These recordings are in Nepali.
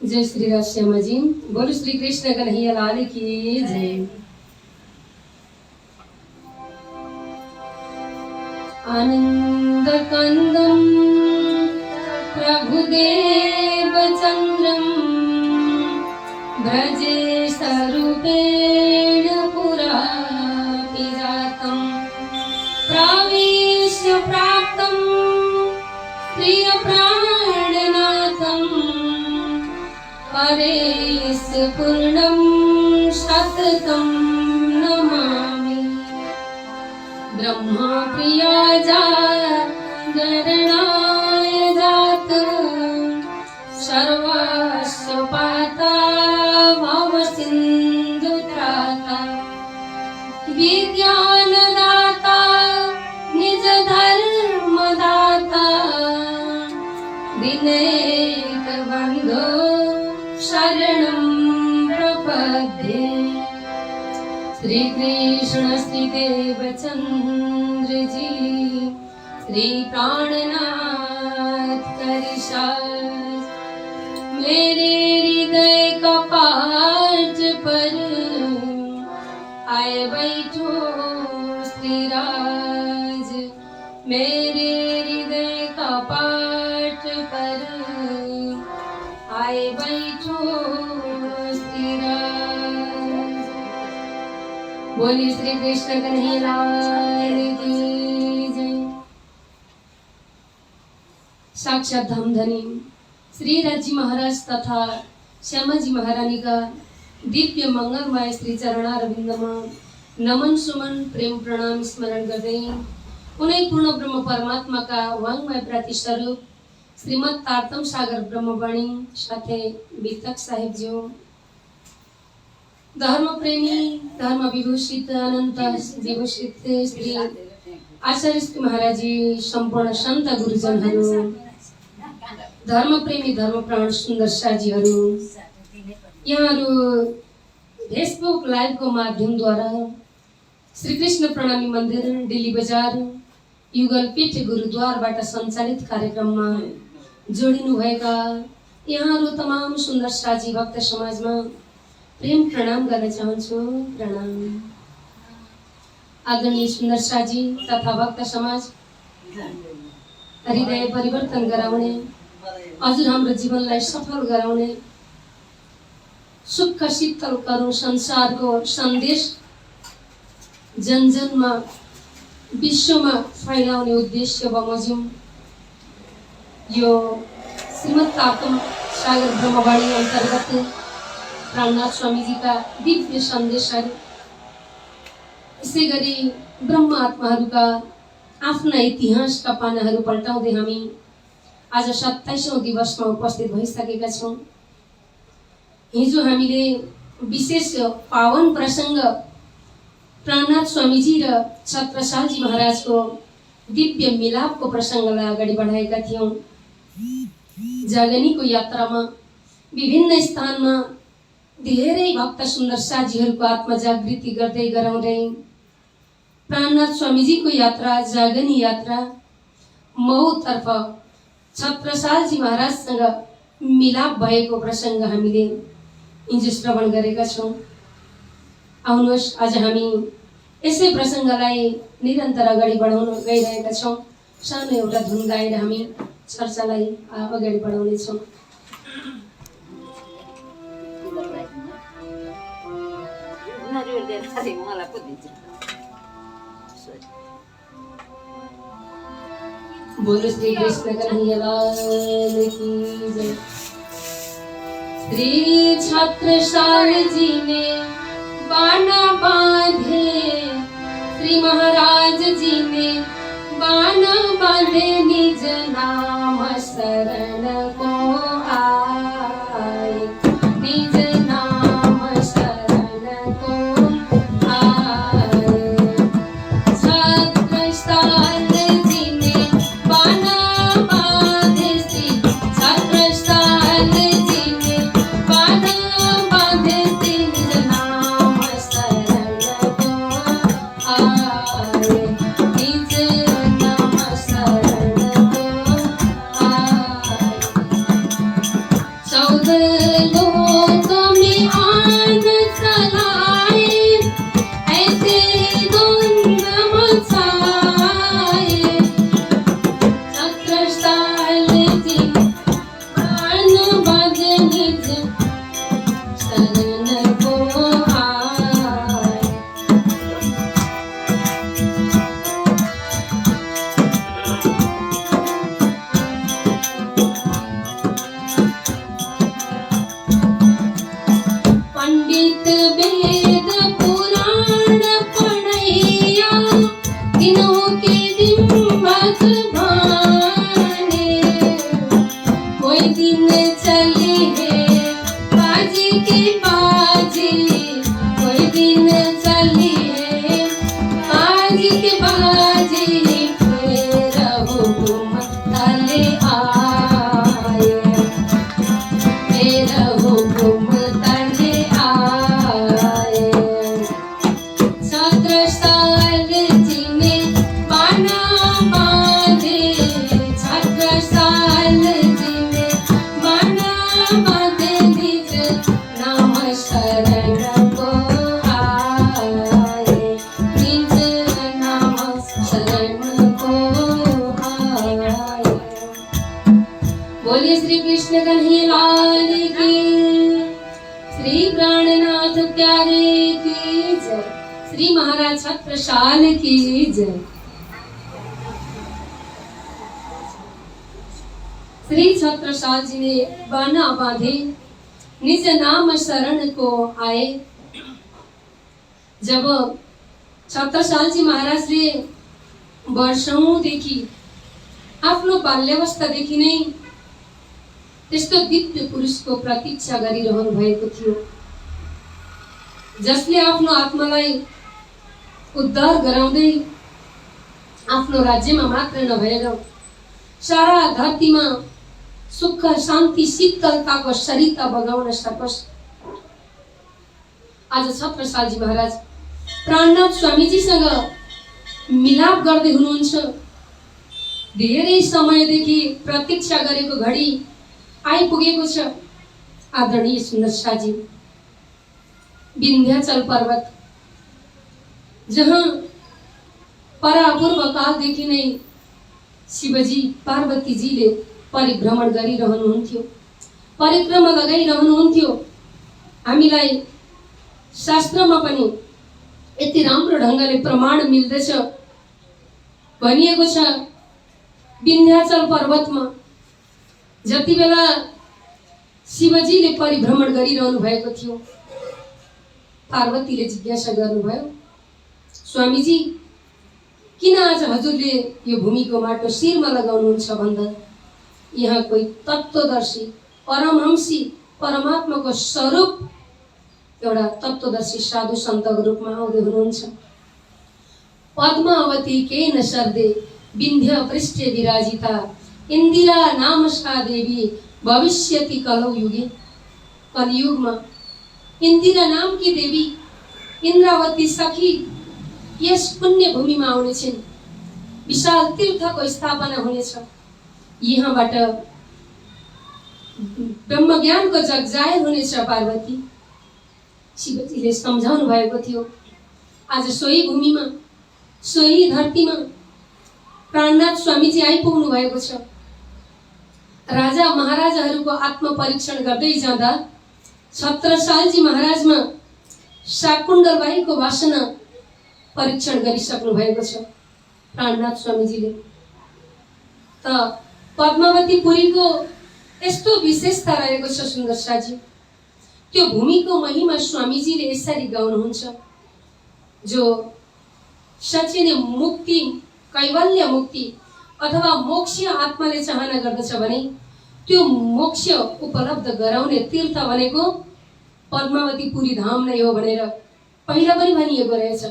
जय श्री राम श्यामा जी। बोलो श्री कृष्ण कन्हैया लाल की जय। आनंद कंदम प्रभुदेव चंद्रम ब्रजे स्वरूपेण पुरा जातम प्रवेश प्राप्तम प्रिय प्राणनाथम परेश पूर्णम शतकम नमामि। ब्रह्मा प्रिया गणनाय जात सर्वस्व पाता भव सिंधु त्राता विज्ञान दाता निज धर्म दाता दिनेक बंधो शरणं प्रपद्ये। श्री कृष्ण श्री देवचंद्र जी श्री प्राणनाथ करिशास मेरे हृदय कपाट पर आए बैठो श्री राज। मेरे हृदय कपाट पर आए बैठो श्री राज। बोलिए श्री कृष्ण कन्हैया लाल की जय। साक्षात धामधनी श्री राजी महाराज तथा श्यामा जी महारानी का दिव्य मंगलमय श्री चरणारविंदमा नमन सुमन प्रेम प्रणाम स्मरण गर्दै उनै पूर्ण ब्रह्म परमात्मा का वाङ्मय प्रतिस्वरूप श्रीमद तारतम सागर ब्रह्मवाणी साथै वितक साहेब ज्यू धर्म प्रेमी धर्म विभूषित अनंत विभूषित श्री आचार्य महाराज जी संपूर्ण संत गुरुजनहरू धर्म प्रेमी धर्म प्राण सुन्दर साजीहरू यहाँहरू फेसबुक लाइभ को माध्यमद्वारा श्री कृष्ण प्रणामी मन्दिर दिल्ली बजार युगलपीठ गुरुद्वारबाट सञ्चालित कार्यक्रममा जोडिनु भएका यहाँहरू तमाम सुन्दर साजी भक्त समाजमा प्रेम प्रणाम गर्न चाहन्छु। प्रणाम। आदरणीय सुन्दर साजी तथा भक्त समाज हृदय परिवर्तन गराउने हजुर हाम्रो जीवनलाई सफल गराउने सुख शीतल करुण संसारको सन्देश जनजनमा विश्वमा फैलाउने उद्देश्य बमोजिम यो श्रीमद तारतम सागर ब्रह्मवाणी अन्तर्गत प्राणनाथ स्वामीजी का दिव्य सन्देशहरू यसै गरी ब्रह्म आत्माहरूका आफ्ना इतिहासका पानाहरू पल्टाउँदै हामी आज 27औं दिवसमा उपस्थित भइसकेका छौँ। हिजो हामीले विशेष पावन प्रसंग प्राणनाथ स्वामीजी र छत्रसालजी महाराजको दिव्य मिलापको प्रसंगलाई अगाडि बढाएका थियौं। जागनीको यात्रामा विभिन्न स्थानमा धेरै भक्त सुन्दर साजीहरूको आत्मा जागृति गर्दै गराउँदै प्राणनाथ स्वामीजीको यात्रा जागनी यात्रा मौतर्फ छत्रसालजी महाराजसँग मिलाप भएको प्रसंग हामीले हिजो श्रवण गरेका छौं। आउनुहोस् आज हामी यसै प्रसंगलाई निरन्तर अगाडि बढाउन गइरहेका छौं। सानो एउटा धुन गाएर हामी चर्चालाई अगाडि बढाउने छौं। बोलो श्री कृष्ण कन्हैया लाल की जय। श्री छत्रसाल जी ने बाना बांधे श्री महाराज जी ने बाना बांधे निज नाम शरण को आए निज नाम शरण को आए। छत्रसाल जी ने बाना बांधे श्री छत्रसाल जी ने बाना बांधे निज नाम शरण को आए निज नाम शरण को आए। लोक में आन चलाए, ऐसे द्वंद मचाए। छत्रसाल जी बाण बद निज शरण को आए। पंडित वेद पुराण पढ़ैया, तीनों के दिम्मक भाने। कोई दिन चली है बाजी की बाजी, कोई दिन चली है बाजी की बाजी। फिर हुकुम तले आए, फिर हुकुम तले आए। छत्रसाल जी ने बाना बांधे, छत्रसाल जी ने बाना बांधे। निज नाम शरण को आए, निज नाम शरण को आए। बोलिए श्री कृष्ण कन्हैया लाल की, श्री प्राणनाथ प्यारे की जय, श्री महाराज छत्रसाल की जय। श्री छत्रसाल जी ने बाना बांधे, निज नाम शरण को आए। जब छत्रसाल जी महाराजले वर्षौंदेखि आफ्नो बाल्यावस्थादेखि नै त्यस्तो दिव्य पुरुषको प्रतीक्षा गरिरहनु भएको थियो, जसले आफ्नो आत्मालाई उद्धार गराउँदै आफ्नो राज्यमा मात्र नभएर सारा धरतीमा सुख शान्ति शीतलताको सरिता बगाउन सकोस्। आज छत्रसालजी महाराज प्राणनाथ स्वामीजीसँग मिलाप गर्दै हुनुहुन्छ। धेरै समयदेखि प्रतीक्षा गरेको घडी आइपुगेको छ। आदरणीय सुन्दर शाहजी, विन्ध्याचल पर्वत जहाँ परापूर्व कालदेखि नै शिवजी पार्वतीजीले परिभ्रमण गरिरहनुहुन्थ्यो, परिक्रमा लगाइरहनुहुन्थ्यो। हामीलाई शास्त्रमा पनि यति राम्रो ढङ्गले प्रमाण मिल्दछ। भनिएको छ विन्ध्याचल पर्वतमा जति बेला शिवजीले परिभ्रमण गरिरहनु भएको थियो, पार्वतीले जिज्ञासा गर्नुभयो, स्वामीजी किन आज हजुरले यो भूमिको माटो शिरमा लगाउनुहुन्छ भन्दा यहाँ कोही तत्त्वदर्शी परमहंसी परमात्माको स्वरूप एउटा तत्त्वदर्शी साधु सन्तको रूपमा आउँदै हुनुहुन्छ। पद्मावती केन सर्दे विन्ध्य पृष्ठे विराजिता, इन्दिरा नामसा देवी भविष्यति कलौ युगे। कलियुगमा इन्दिरा नामकी देवी इन्द्रावती सखी यस पुण्य भूमिमा आउनेछिन्। विशाल तीर्थको स्थापना हुनेछ। यहाँबाट ब्रह्मज्ञानको जगजाहेर हुनेछ। पार्वती शिवजीले सम्झाउनु भएको थियो। आज सोही भूमिमा सोही धरतीमा प्राणनाथ स्वामीजी आइपुग्नु भएको छ। राजा महाराजाहरूको आत्मपरीक्षण गर्दै जाँदा छत्रसालजी महाराजमा शाकुण्डलबाईको वासना परीक्षण गरिसक्नु भएको छ प्राणनाथ स्वामीजीले। त पद्मावतीपुरीको यस्तो विशेषता रहेको छ सुन्दर शाहजी, त्यो भूमिको महिमा स्वामीजीले यसरी गाउनुहुन्छ, जो साँच्चै नै मुक्ति कैवल्य मुक्ति अथवा मोक्ष आत्माले चाहना गर्दछ भने त्यो मोक्ष उपलब्ध गराउने तीर्थ भनेको पद्मावतीपुरी धाम नै हो भनेर पहिला पनि भनिएको रहेछ।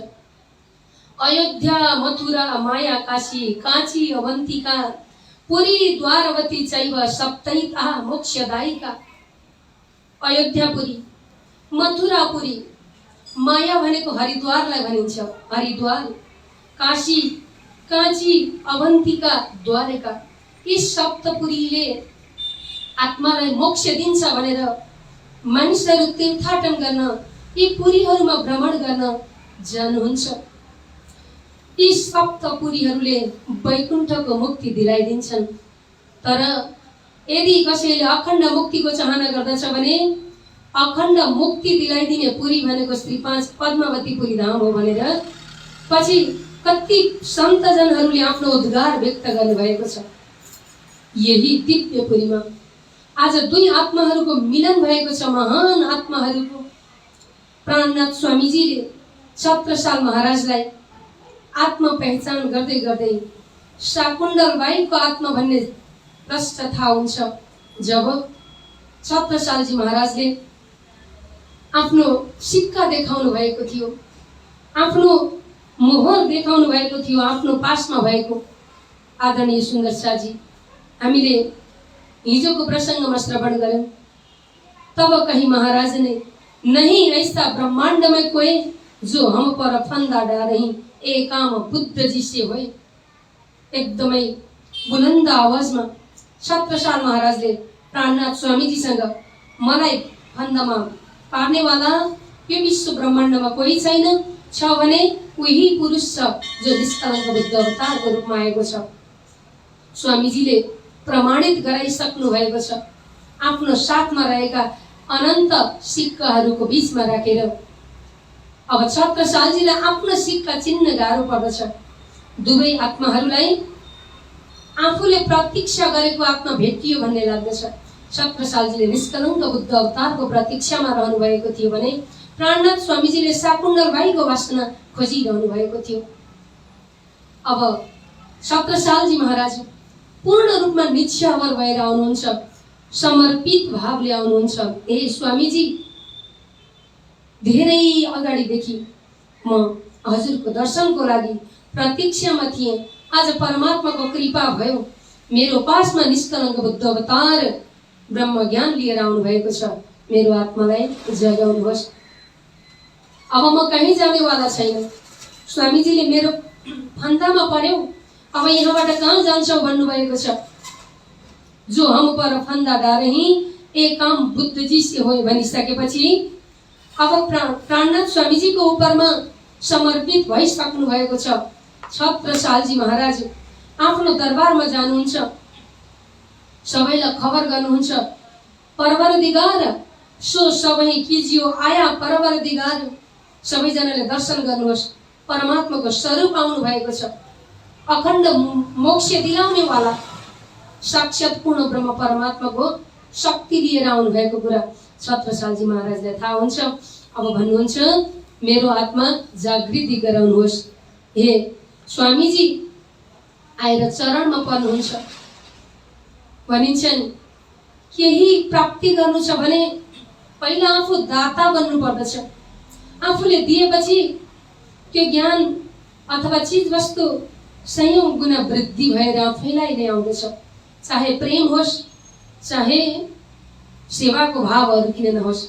अयोध्या मथुरा माया काशी, काँची अवन्तिका, पुरी द्वारवती चैव सप्तैता मोक्षदायिका। अयोध्यापुरी, मथुरापुरी, माया भनेको हरिद्वारलाई भनिन्छ, हरिद्वार, काशी, काँची, अवन्तिका, द्वारका, यी सप्तपुरीले आत्मालाई मोक्ष दिन्छ भनेर मानिसहरू तीर्थाटन गर्न, यी पुरीहरूमा भ्रमण गर्न जानुहुन्छ। यी सप्त पुरीहरूले वैकुण्ठको मुक्ति दिलाइदिन्छन्। तर यदि कसैले अखण्ड मुक्तिको चाहना गर्दछ भने अखण्ड मुक्ति दिलाइदिने पुरी भनेको श्री 5 पद्मावती पुरी धाम हो भनेर पछि कति सन्तजनहरूले आफ्नो उद्गार व्यक्त गर्नुभएको छ। यही दिव्य पुरीमा आज दुई आत्माहरूको मिलन भएको छ, महान आत्माहरूको। प्राणनाथ स्वामीजीले छत्रसाल महाराजलाई आत्मा पहिचान गर्दै गर्दै शाकुण्डल बाईको आत्मा भन्ने प्रष्ट थाहा हुन्छ। जब छत्रसालजी महाराजले आफ्नो सिक्का देखाउनु भएको थियो, आफ्नो मोहर देखाउनु भएको थियो, आफ्नो पासमा भएको। आदरणीय सुन्दर शाहजी, हामीले हिजोको प्रसङ्गमा श्रवण गर्यौं। तब कहीं महाराज ने नहीं ऐसा ब्रह्मांड में कोई जो हम पर फंदा डारही ए काम बुद्ध जी से होए। एकदमै बुलन्द आवाजमा छत्रसाल महाराजले प्राणनाथ स्वामीजीसँग मलाई फन्दामा पार्नेवाला यो विश्व ब्रह्माण्डमा कोही छैन, छ भने उही पुरुष छ जो निष्कलङ्क बुद्ध अवतारको रूपमा आएको छ। स्वामीजीले प्रमाणित गराइसक्नु भएको छ। आफ्नो साथमा रहेका अनन्त सिक्काहरूको बीचमा राखेर अब छत्रसालजीलाई आफ्नो सिक्का चिन्न गाह्रो पर्दछ। दुवै आत्माहरूलाई आफूले प्रतीक्षा गरेको आत्मा भेटियो भन्ने लाग्दछ। छत्रसालजीले निष्कलङ्क बुद्ध अवतारको प्रतीक्षामा रहनु भएको थियो भने प्राणनाथ स्वामीजीले शाकुण्डल बाईको वासना खोजिरहनु भएको थियो। अब छत्रसालजी महाराज पूर्ण रूपमा निश्चयवर भएर आउनुहुन्छ, समर्पित भावले आउनुहुन्छ। हे स्वामीजी, धेरै अगाडिदेखि म हजुरको दर्शनको लागि प्रतीक्षामा थिएँ। आज परमात्माको कृपा भयो, मेरो पासमा निष्कलङ्क बुद्ध अवतार ब्रह्म ज्ञान लिएर आउनु भएको छ। मेरो आत्मालाई जगाउनुहोस्। अब म कहीँ जानेवाला छैन। स्वामीजीले मेरो फन्दामा पर्यौ, अब यहाँबाट कहाँ जान्छौ भन्नुभएको छ। जो हम पर फन्दा डारही ए काम बुद्ध जी से हो भनिसकेपछि अब प्राणनाथ स्वामीजीको उपरमा समर्पित भइसक्नु भएको छ। छत्रसालजी महाराज आफ्नो दरबारमा जानुहुन्छ, सबैलाई खबर गर्नुहुन्छ। परवरदिगार सो सबै किजियो आया परवरदिगार, सबैजनाले दर्शन गर्नुहोस्। परमात्माको स्वरूप आउनु भएको छ। अखण्ड मोक्ष दिलाउने वाला साक्षात पूर्ण ब्रह्म परमात्माको शक्ति लिएर आउनु भएको कुरा छत्रसालजी महाराजलाई थाहा हुन्छ। अब भन्नुहुन्छ, मेरो आत्मा जागृति गराउनुहोस्। हे स्वामीजी आएर चरणमा पर्नुहुन्छ। भनिन्छ नि, केही प्राप्ति गर्नु छ भने पहिला आफू दाता बन्नु पर्दछ। आफूले दिएपछि त्यो ज्ञान अथवा चीज वस्तु सयौं गुना वृद्धि भएर आफैलाई नै आउँदछ। चाहे प्रेम होस्, चाहे सेवाको भावहरू किन नहोस्।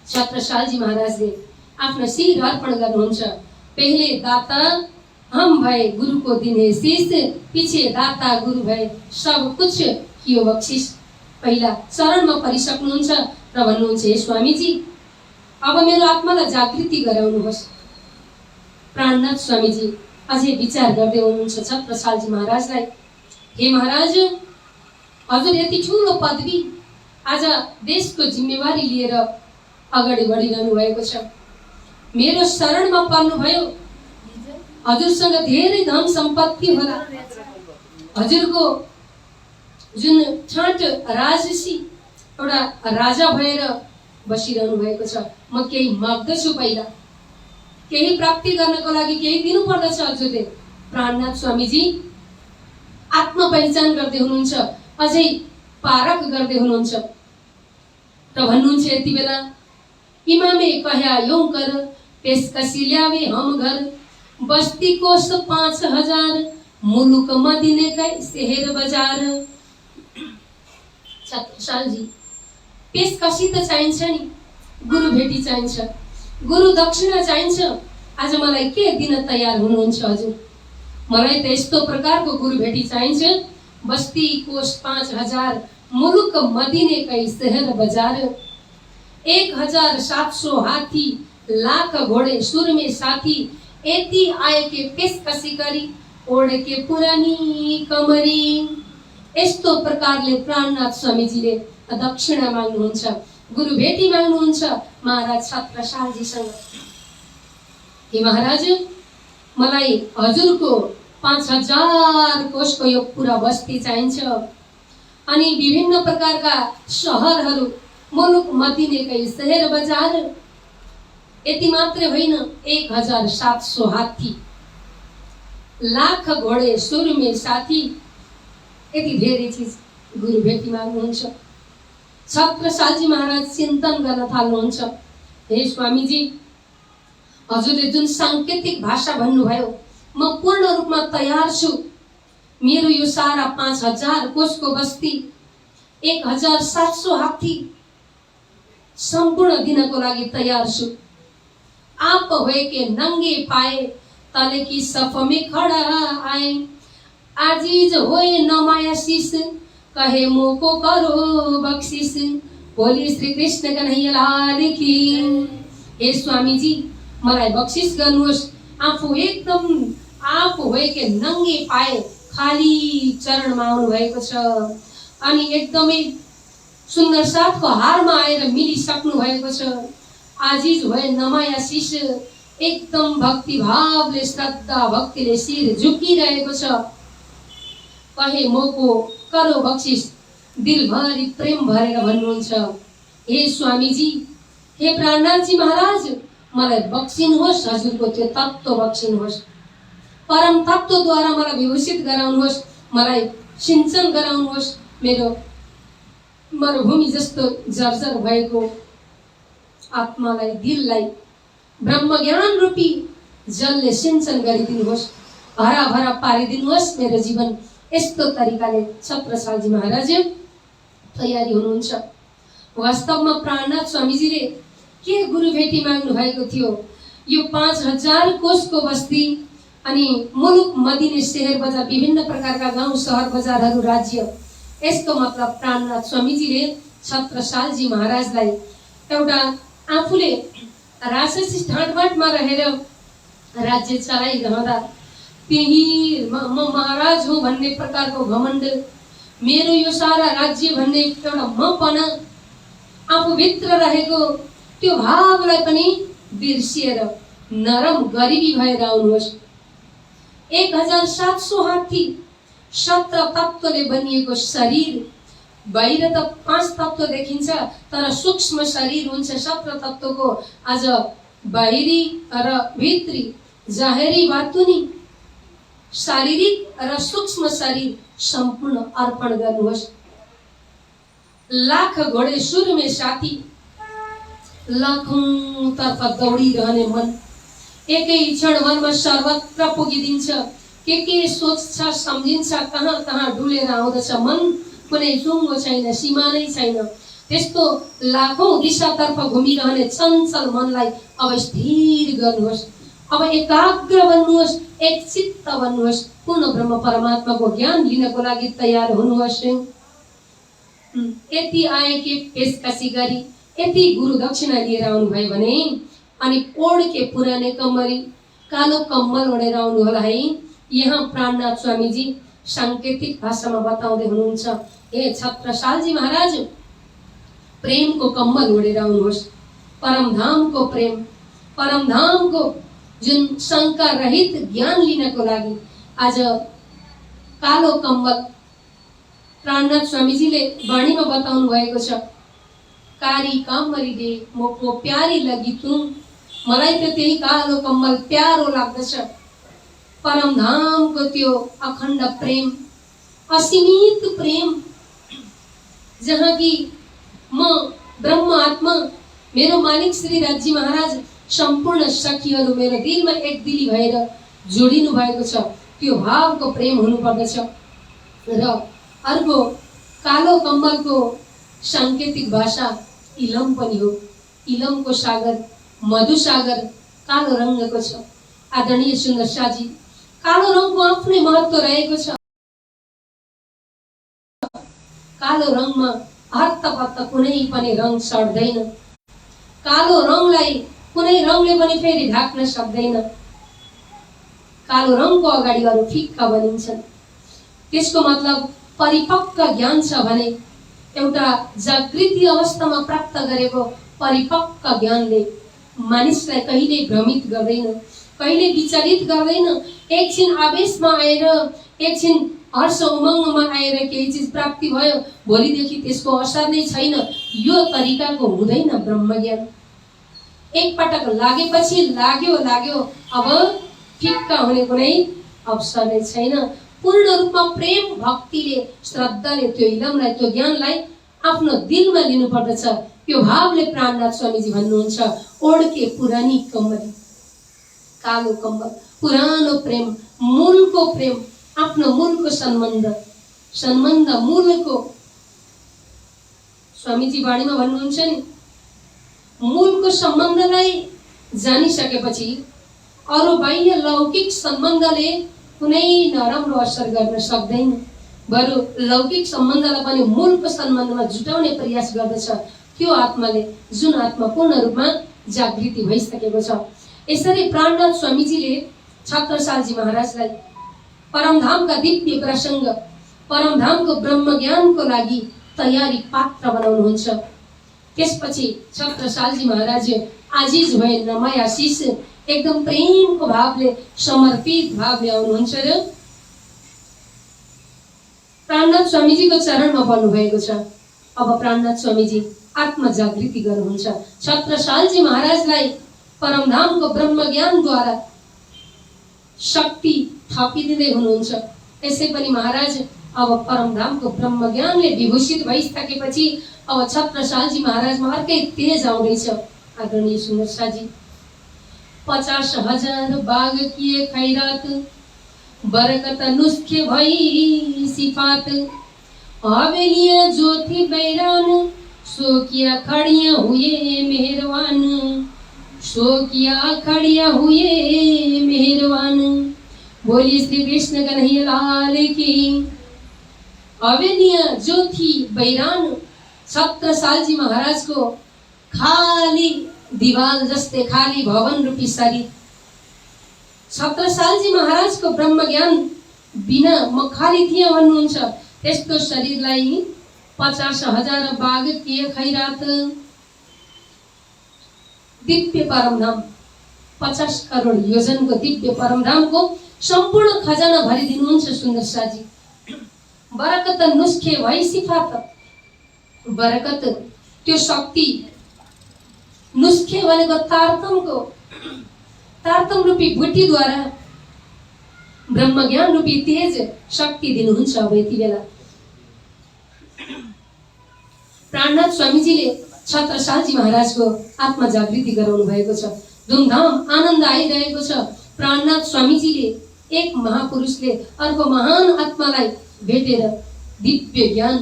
छत्रसालजी महाराजले आफ्नो शिर अर्पण गर्नुहुन्छ। पहिले दाता हम भए गुरु को दिने शीश, पीछे दाता गुरु भए सब कुछ कियो बख्शिस। पहिला चरणमा परिसक्नुहुन्छ र भन्नुहुन्छ, हे स्वामीजी अब मेरो आत्मालाई जागृति गराउनुहोस्। प्राणनाथ स्वामीजी अझै विचार गर्दै हुनुहुन्छ छत्रसालजी महाराजलाई। हे महाराज, हजुर यति ठुलो पदवी, आज देशको जिम्मेवारी लिएर अगाडि बढिरहनु भएको छ। मेरो शरणमा पर्नुभयो। हजुरसँग धेरै धन सम्पत्ति होला। हजुरको जुन ठाट राजसी एउटा राजा भएर बसिरहनु भएको छ। म केही माग्दछु, पहिला केही प्राप्ति गर्नको लागि केही दिनु पर्दछ हजुरले। प्राणनाथ स्वामीजी आत्म पहिचान गर्दै हुनुहुन्छ, अझै पारख गर्दै हुनुहुन्छ र भन्नुहुन्छ यति बेला, इमामे कह्या यौं कर पेशकसी ल्यावे हम घर, बस्ती कोष 5000 मुलुक मदिने कै शहर बजार। छत्रसालजी, पेशकसी त चाहिन्छ नि, गुरु भेटी चाहिन्छ, गुरु दक्षिणा चाहिन्छ। आज मलाई के दिन तयार हुनुहुन्छ हजुर? मलाई त यस्तो प्रकारको गुरु भेटी चाहिन्छ, बस्ती कोष 5000 मुल्क मदीने कई शहर बजार 1700 हाथी लाख घोड़े सुर में साथी एती आए के पेशकसी करी ओढ़ के पुरानी कमरी। यस्तो प्रकारले प्राणनाथ स्वामीजीले दक्षिणा माग्नुहुन्छ, गुरु भेटी माग्नुहुन्छ महाराज छत्रसालजीसँग। हे महाराज, मलाई हजुरको 5000 कोषको यो पुरा बस्ती चाहिन्छ अनि विभिन्न प्रकारका शहरहरू, मुलुक मदीनेकै शहर बजार। यति मात्रै होइन, 1700 हात्ती लाख घोडे सुरमे साथी, यति धेरै चिज गुरु भेटी माग्नुहुन्छ। छत्रसालजी महाराज चिन्तन गर्न थाल्नुहुन्छ, हे स्वामीजी, हजुरले जुन सांकेतिक भाषा भन्नुभयो म पूर्ण रूपमा तयार छु। मेरो यो सारा 5000 कोषको बस्ती, 1700 हात्ती संपूर्ण दिनको लागि तयार छु। आप हुए के नंगे पाए तले की सफ में खड़ा आए, आजीज होए नमाया शीश कहे मोको करो बख्शिश, बोली श्री कृष्ण कन्हैया लाल की। हे स्वामी जी, मलाई बख्शिश गर्नुहोस्। आफू एकदम आप हुए के नंगे पाए खाली चरणमा आउनु भएको छ अनि एकदमै सुन्दर साथको हारमा आएर मिलिसक्नु भएको छ। आजीज भए नमाया शीश, एकदम भक्ति भावले श्रद्धा भक्तिले शिर झुकिरहेको छ। कहे मोको करो बख्शिश, दिलभरि प्रेम भरेर भन्नुहुन्छ, हे स्वामीजी, हे प्राणनाथजी महाराज, मलाई बख्सिनुहोस्, हजुरको त्यो तत्त्व बख्सिनुहोस्। परम तत्त्वद्वारा मलाई विभूषित गराउनुहोस्, मलाई सिंचन गराउनुहोस्। मेरो मरुभूमि जस्तो जर्जर भएको आत्मालाई, दिललाई ब्रह्म ज्ञान रूपी जलले सिंचन गरिदिनुहोस्, हराभरा पारिदिनुहोस् मेरो जीवन। यस्तो तरिकाले छत्रसालजी महाराज तयारी हुनुहुन्छ। वास्तवमा प्राणनाथ स्वामीजीले के गुरु भेटी माग्नु भएको थियो? यो 5000 कोषको बस्ती अनि मुलुक मदीने शहर बजार, विभिन्न प्रकारका गाउँ सहर बजारहरू, राज्य। यसको मतलब प्राणनाथ स्वामीजीले छत्रसालजी महाराजलाई एउटा आफूले राक्षसी ठाटमाटमा रहेर राज्य चलाइरहँदा त्यही म महाराज हो भन्ने प्रकारको घमण्ड, मेरो यो सारा राज्य भन्ने एउटा मपना आफूभित्र रहेको त्यो भावलाई पनि बिर्सिएर नरम गरिबी भएर आउनुहोस्। 1700 हात्ती 17 तत्त्वले बनिएको शरीर, बाहिर त 5 तत्त्व देखिन्छ तर सूक्ष्म शरीर हुन्छ 17 तत्त्वको। आज बाहिरी र भित्री, जाहेरी बातुनी, शारीरिक र सूक्ष्म शरीर सम्पूर्ण अर्पण गर्नुहोस्। लाख घोडे सुर में साथी, लाखौं तर्फ दौडिरहने मन, एकै क्षणभरमा सर्वत्र पुगिदिन्छ। के सोच्छ सम्झिन्छ, कहाँ कहाँ डुलेर आउँदछ मन, कुनै टुङ्गो छैन, सीमा नै छैन। त्यस्तो लाखौं दिशातर्फ घुमिरहने चञ्चल मनलाई अब स्थिर गर्नुहोस्, अब एकाग्र बन्नुहोस्, एक चित्त बन्नुहोस्, पूर्ण ब्रह्म परमात्माको ज्ञान लिनको लागि तयार हुनुहोस्। यति आए के पेशकसी गरी, यति गुरु दक्षिणा लिएर आउनुभयो भने अनि ओढ के पुराने कमरी, कालो कम्बल ओढेर आउनु होला है। यहाँ प्राणनाथ स्वामीजी सांकेतिक भाषामा बताउँदै हुनुहुन्छ, हे छत्रसालजी महाराज, प्रेमको कम्बल ओढेर आउनुहोस्। परमधामको प्रेम, परमधामको जुन शंका रहित ज्ञान लिनको लागि आज कालो कम्बल प्राणनाथ स्वामीजीले वाणीमा बताउनु भएको छ। कारी काम्बरी दे मोको प्यारी लगी तू, मलाई त त्यही कालो कम्बल प्यारो लाग्दछ। परमधामको त्यो अखण्ड प्रेम, असीमित प्रेम, जहाँ कि म ब्रह्म आत्मा, मेरो मालिक श्री राजी महाराज, सम्पूर्ण सखीहरू मेरो दिलमा एक दिली भएर जोडिनु भएको छ। त्यो भावको प्रेम हुनु पर्दछ। र अर्को कालो कम्बलको सांकेतिक भाषा इलम पनि हो। इलमको सागर, मधुसागर कालो रंगको छ। आदरणीय सुन्दर शाहजी, कालो रंगको आफ्नै महत्त्व रहेको छ। कालो रङमा हत्तपत्त कुनै पनि रङ सर्दैन। कालो रङलाई कुनै रङले पनि फेरि ढाक्न सक्दैन। कालो रङको अगाडि अरू फिक्का बनिन्छन्। त्यसको मतलब परिपक्व ज्ञान छ भने एउटा जागृति अवस्थामा प्राप्त गरेको परिपक्व ज्ञानले मानिसलाई कहिले भ्रमित गर्दैन, कहिले विचलित गर्दैन। एकछिन आवेशमा आएर, एकछिन हर्ष उमङ्गमा आएर केही चिज प्राप्ति भयो, भोलिदेखि त्यसको असर नै छैन, यो तरिकाको हुँदैन ब्रह्मज्ञान। एकपटक लागेपछि लाग्यो, अब फिक्का हुने कुनै अवसर नै छैन। पूर्ण रूपमा प्रेम भक्तिले श्रद्धाले त्यो इलमलाई, त्यो ज्ञानलाई आफ्नो दिलमा लिनुपर्दछ। यो भावले प्राणनाथ स्वामीजी भन्नुहुन्छ, ओढके पुरानी कम्बल, कालो कम्बल, पुरानो प्रेम, मूलको प्रेम, आफ्नो मूलको सम्बन्ध मूलको। स्वामीजी वाणीमा भन्नुहुन्छ नि, मूलको सम्बन्धलाई जानिसकेपछि अरू बाह्य लौकिक सम्बन्धले कुनै नराम्रो असर गर्न सक्दैन। बरु लौकिक सम्बन्धलाई पनि मूलको सम्बन्धमा जुटाउने प्रयास गर्दछ त्यो आत्माले, जुन आत्मा पूर्ण रूपमा जागृति भइसकेको छ। यसरी प्राणनाथ स्वामीजीले छत्रसालजी महाराजलाई परमधामका दिव्य प्रसङ्ग, परमधामको ब्रह्मज्ञानको लागि तयारी पात्र बनाउनुहुन्छ। त्यसपछि छत्रसालजी महाराज आजिज भए नमय आशिष एकदम प्रेमको भावले, समर्पित भावले आउनुहुन्छ र प्राणनाथ स्वामीजीको चरणमा पर्नु भएको छ। अब प्राणनाथ स्वामीजी आत्म जागृति गर्नुहुन्छ। छत्रसालजी महाराजलाई परमधामको ब्रह्मज्ञानद्वारा शक्ति थपिदिँदै हुनुहुन्छ। यसै पनि महाराज अब परमधामको ब्रह्मज्ञानले विभूषित भइसकेपछि अब छत्रसालजी महाराजमा अर्कै तेज आउँदैछ। आदरणीय सुन्दरसाजी, 50,000 बाघ किए खैरात, बरकत नुस्खे भई सिफात, हवेलियां जो थी बैरान, सो किया खड़ियां हुए मेहरबान, सो किया खड़ियां हुए मेहरबान। बोली श्री कृष्ण कन्हैया लाल की। हवेलियां जो थी बैरान, छत्रसालजी महाराज को खाली दीवाल जस्तै खाली भवन रूपी शरीर। छत्रसालजी महाराजको ब्रह्मज्ञान बिना म खाली थिएँ भन्नुहुन्छ। त्यस्तो शरीरलाई 50,000 बाघ किए खैरात, दिव्य परमधाम, 50 करोड योजनको दिव्य परमधामको सम्पूर्ण खजाना भरिदिनुहुन्छ सुन्दरसाजी। बरकत नुस्खे भई सिफात, बरकत त्यो शक्ति, नुस्खे भनेको तारतम रूपी बुट्टीद्वारा ब्रह्मज्ञान रूपी तेज शक्ति दिनुहुन्छ। अब यति बेला प्राणनाथ स्वामीजीले छत्रसालजी महाराजको आत्मा जागृति गराउनु भएको छ। धुमधाम आनन्द आइरहेको छ। प्राणनाथ स्वामीजीले एक महापुरुषले अर्को महान आत्मालाई भेटेर दिव्य ज्ञान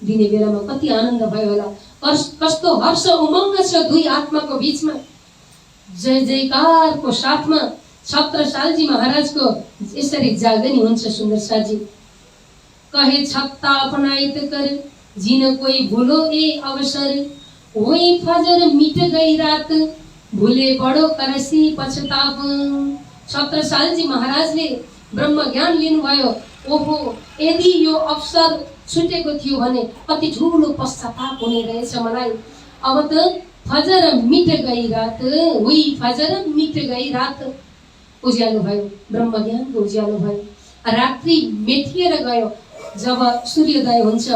दिने बेलामा कति आनन्द भयो होला, कस्तो हर्ष उमङ्ग छ दुई आत्माको बीचमा। जय जयकारको साथमा छत्रसालजी महाराजको यसरी जागनी हुन्छ। सुन्दरसाजी कहे छत्ता अपनाइत कर, जिन कोई भूलो ए अवसर, वही फजर मिट गई रात, भूले बडो करसी पछताप। छत्रसालजी महाराजले ब्रह्म ज्ञान लिनुभयो। ओहो, यदि यो अवसर छुटेको थियो भने कति ठुलो पश्चाताप हुने रहेछ मलाई। अब त फजर मिट गई रात, वही फजर मिट गई रात। उज्यालो भयो, ब्रह्म ज्ञानको उज्यालो भयो। रात्रि मेटिएर गयो। जब सूर्योदय हुन्छ,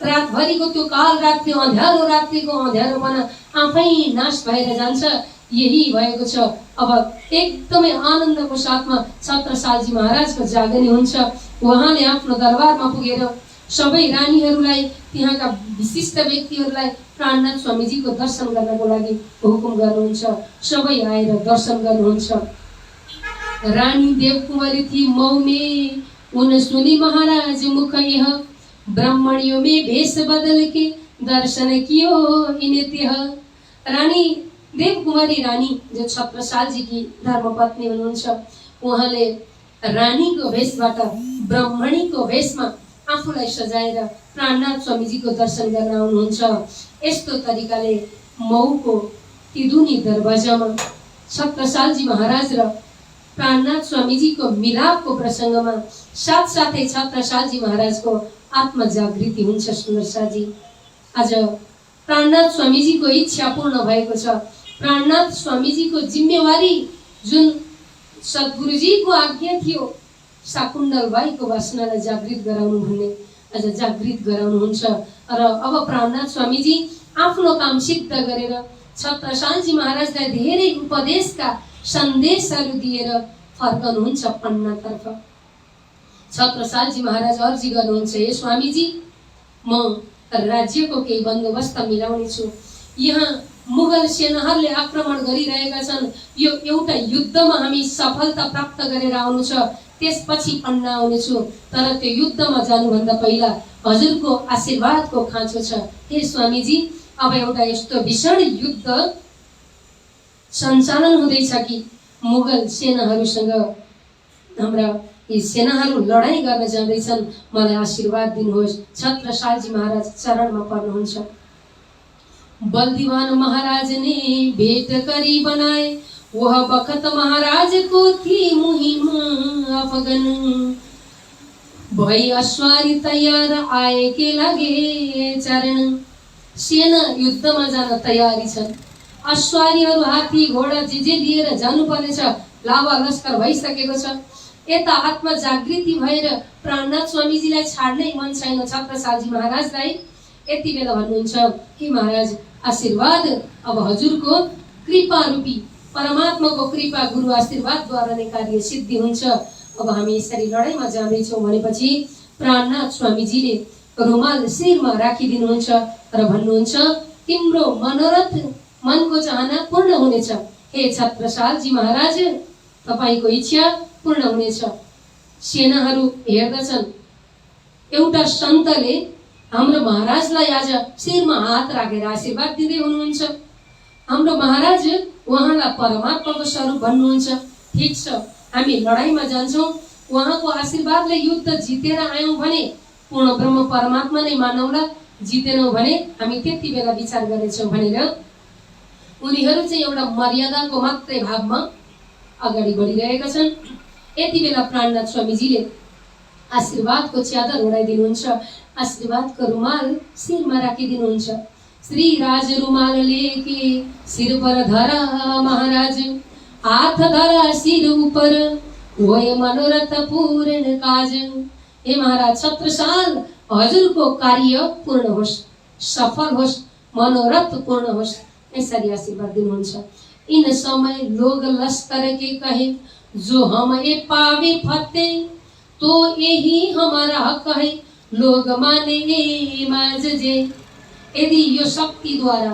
रातभरिको त्यो काल रात्रि, अँध्यारो रात्रिको अँध्यारोपना आफै नाश भएर जान्छ। यही भएको छ। अब एकदमै आनन्दको साथमा छत्रसालजी महाराजको जागनी हुन्छ। उहाँले आफ्नो दरबारमा पुगेर सबै रानीहरूलाई, त्यहाँका विशिष्ट व्यक्तिहरूलाई प्राणनाथ स्वामीजीको दर्शन गर्नको लागि हुकुम गर्नुहुन्छ। सबै आएर दर्शन गर्नुहुन्छ। रानी देवकुमारी थी मऊ में, उन सुनी महाराज मुख यह, ब्राह्मणियों में भेष बदल के दर्शन कियो इनेत्यह। रानी देवकुमारी रानी जो छत्रसालजी की धर्मपत्नी हुनुहुन्छ, उहाँले रानीको भेषबाट ब्राह्मणीको भेषमा आफूलाई सजाएर प्राणनाथ स्वामीजीको दर्शन गर्न आउनुहुन्छ। यस्तो तरिकाले मऊको तिदुनी दरवाजामा छत्रसालजी महाराज र प्राणनाथ स्वामीजीको मिलापको प्रसङ्गमा साथसाथै छत्रसालजी महाराजको आत्मजागृति हुन्छ। सुन्दरसाजी, आज प्राणनाथ स्वामीजीको इच्छा पूर्ण भएको छ। प्राणनाथ स्वामीजीको जिम्मेवारी जुन सद्गुरुजीको आज्ञा थियो शाकुण्डल बाईको वासनालाई जागृत गराउनु भन्ने, आज जागृत गराउनुहुन्छ। र अब प्राणनाथ स्वामीजी आफ्नो काम सिद्ध गरेर छत्रसालजी महाराजलाई धेरै उपदेशका सन्देशहरू दिएर फर्कनुहुन्छ पन्नातर्फ। छत्रसालजी महाराज अर्जी गर्नुहुन्छ, हे स्वामीजी, म राज्यको केही बन्दोबस्त मिलाउने छु। यहाँ मुगल सेनाहरूले आक्रमण गरिरहेका छन्। यो एउटा युद्धमा हामी सफलता प्राप्त गरेर आउनु छ, त्यसपछि पन्ना आउनेछु। तर त्यो युद्धमा जानुभन्दा पहिला हजुरको आशीर्वादको खाँचो छ। हे स्वामीजी, अब एउटा यस्तो भीषण युद्ध सञ्चालन हुँदैछ कि मुगल सेनाहरूसँग हाम्रा यी सेनाहरू लडाईँ गर्न जाँदैछन्, मलाई आशीर्वाद दिनुहोस्। छत्रसालजी महाराज चरणमा पर्नुहुन्छ। बलदीवान महाराज ने भेंट करी बनाए, वह बखत महाराज को थी मुहिम अफगन। भई अश्वारी तैयार आए के लगे चरण। सेना युद्धमा जान तयारी छन्। अश्वारीहरू हात्ती घोडा जे लिएर जानुपर्नेछ, लावा लस्कर भइसकेको छ। यता आत्मजागृति भएर प्राणनाथ स्वामीजीलाई छाड्नै मन छैन छत्रसालजी महाराजलाई। यति बेला भन्नुहुन्छ, हे महाराज, आशीर्वाद अब हजुरको कृपा रूपी परमात्माको कृपा गुरु आशीर्वादद्वारा नै कार्य सिद्धि हुन्छ। अब हामी यसरी लडाईँमा जाँदैछौँ भनेपछि प्राणनाथ स्वामीजीले रुमाल शिरमा राखिदिनुहुन्छ र भन्नुहुन्छ, तिम्रो मनोरथ मनको चाहना पूर्ण हुनेछ। हे छत्रसालजी महाराज, तपाईको इच्छा पूर्ण हुनेछ। सेनाहरू हेर्दछन्, एउटा सन्तले हाम्रो महाराजलाई आज शिरमा हात राखेर आशीर्वाद दिँदै हुनुहुन्छ। हाम्रो महाराज उहाँलाई परमात्माको स्वरूप भन्नुहुन्छ। ठिक छ, हामी लडाईँमा जान्छौँ, उहाँको आशीर्वादले युद्ध जितेर आयौँ भने पूर्ण ब्रह्म परमात्मा नै मानौला, जितेनौँ भने हामी त्यति बेला विचार गर्नेछौँ भनेर उनीहरू चाहिँ एउटा मर्यादाको मात्रै भावमा अगाडि बढिरहेका छन्। यति बेला प्राणनाथ स्वामीजीले आशीर्वादको च्यादर ओढाइदिनुहुन्छ, आशीर्वादको रुमाल शिरमा राखिदिनुहुन्छ। श्री राज रुमाल लेके सिर पर धरा महाराज, हाथ धरा सिर ऊपर होय मनोरथ पूर्ण काज। हे महाराज, छत्रसाल हजुरको कार्य पूर्ण होस्, सफल होस्, मनोरथ पूर्ण होस्, यसरी आशीर्वाद दिनुहुन्छ। इन समय लोग लश्कर के कहे, जो हम ये पावे फतेह तो यही हमारा हक है, लोग माने ये माजजे। यदि यो शक्तिद्वारा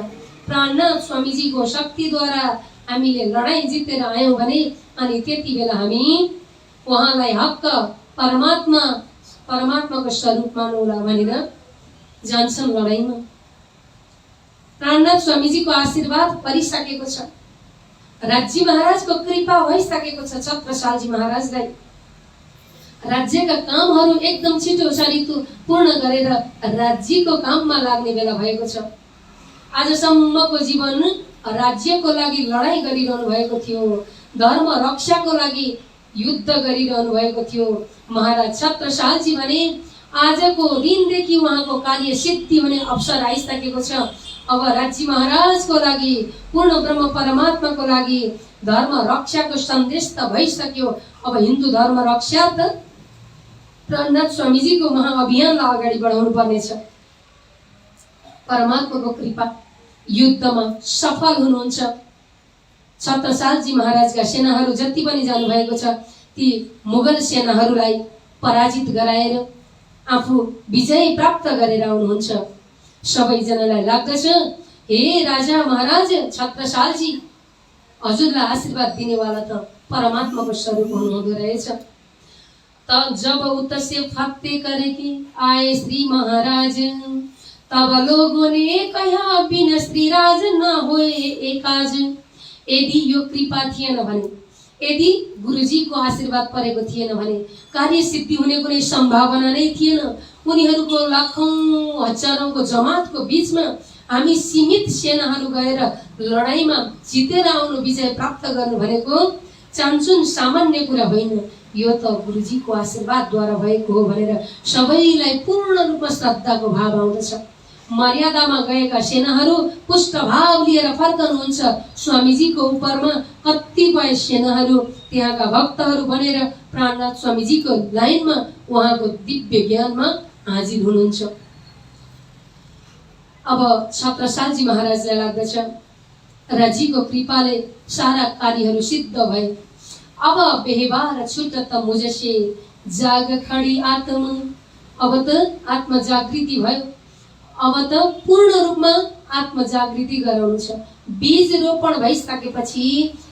प्राणनाथ स्वामीजीको शक्तिद्वारा हामीले लडाईँ जितेर आयौँ भने अनि त्यति बेला हामी उहाँलाई हक परमात्माको स्वरूप मानौला भनेर जान्छन् लडाईँमा। प्राणनाथ स्वामीजीको आशीर्वाद परिसकेको छ, राज्य महाराजको कृपा भइसकेको छ। छत्रसालजी महाराजलाई राज्यका कामहरू एकदम छिटो छरितो पूर्ण गरेर राज्यको काममा लाग्ने बेला भएको छ। आजसम्मको जीवन राज्यको लागि लडाईँ गरिरहनु भएको थियो, धर्म रक्षाको लागि युद्ध गरिरहनु भएको थियो। महाराज छत्रसालजी भने आजको दिनदेखि उहाँको कार्य सिद्धि हुने अवसर आइसकेको छ। अब राज्य महाराजको लागि, पूर्ण ब्रह्म परमात्माको लागि धर्म रक्षाको सन्देश त भइसक्यो। अब हिन्दू धर्म रक्षार्थ प्राणनाथ स्वामीजीको महाअभियानलाई अगाडि बढाउनु पर्नेछ। परमात्माको कृपा, युद्धमा सफल हुनुहुन्छ। छत्रसालजी महाराजका सेनाहरू जति पनि जानुभएको छ, ती मुगल सेनाहरूलाई पराजित गराएर आफू विजय प्राप्त गरेर आउनुहुन्छ। सबैजनालाई लाग्दछ, हे राजा महाराज छत्रसालजी, हजुरलाई आशीर्वाद दिनेवाला त परमात्माको स्वरूप हुनुहुँदो रहेछ। तब जब उत से फतेह करके आए श्री महाराज, तब लोगों ने कहा बिन श्री राज न होए एकाज। यदि यो कृपा थिएन भने, यदि गुरुजीको आशीर्वाद परेको थिएन भने कार्य सिद्धि हुने कुनै सम्भावना नै थिएन। उनीहरूको लाखौं हजारौंको जमातको बीचमा हामी सीमित सेनाहरू गएर लडाईँमा जितेर आउनु, विजय प्राप्त गर्नु भनेको चान्चुन सामान्य कुरा होइन, यो त गुरुजीको आशीर्वादद्वारा भएको हो भनेर सबैलाई पूर्ण रूपमा श्रद्धाको भाव आउँदछ। मर्यादामा गएका सेनाहरू पुष्टभाव लिएर फर्कनुहुन्छ। स्वामीजीको उपरमा कतिपय सेनाहरू त्यहाँका भक्तहरू बनेर प्राणनाथ स्वामीजीको लाइनमा उहाँको दिव्य ज्ञानमा हाजिर हुनुहुन्छ। अब छत्रसालजी महाराजलाई लाग्दछ राजीको कृपाले सारा कार्यहरू सिद्ध भए। अब बेहेबार छुटत मुझसे जाग खडी आत्मा, अब त आत्म जागृति भयो। अब त पूर्ण रूपमा आत्म जागृति गराउनु छ। बीज रोपण भइसकेपछि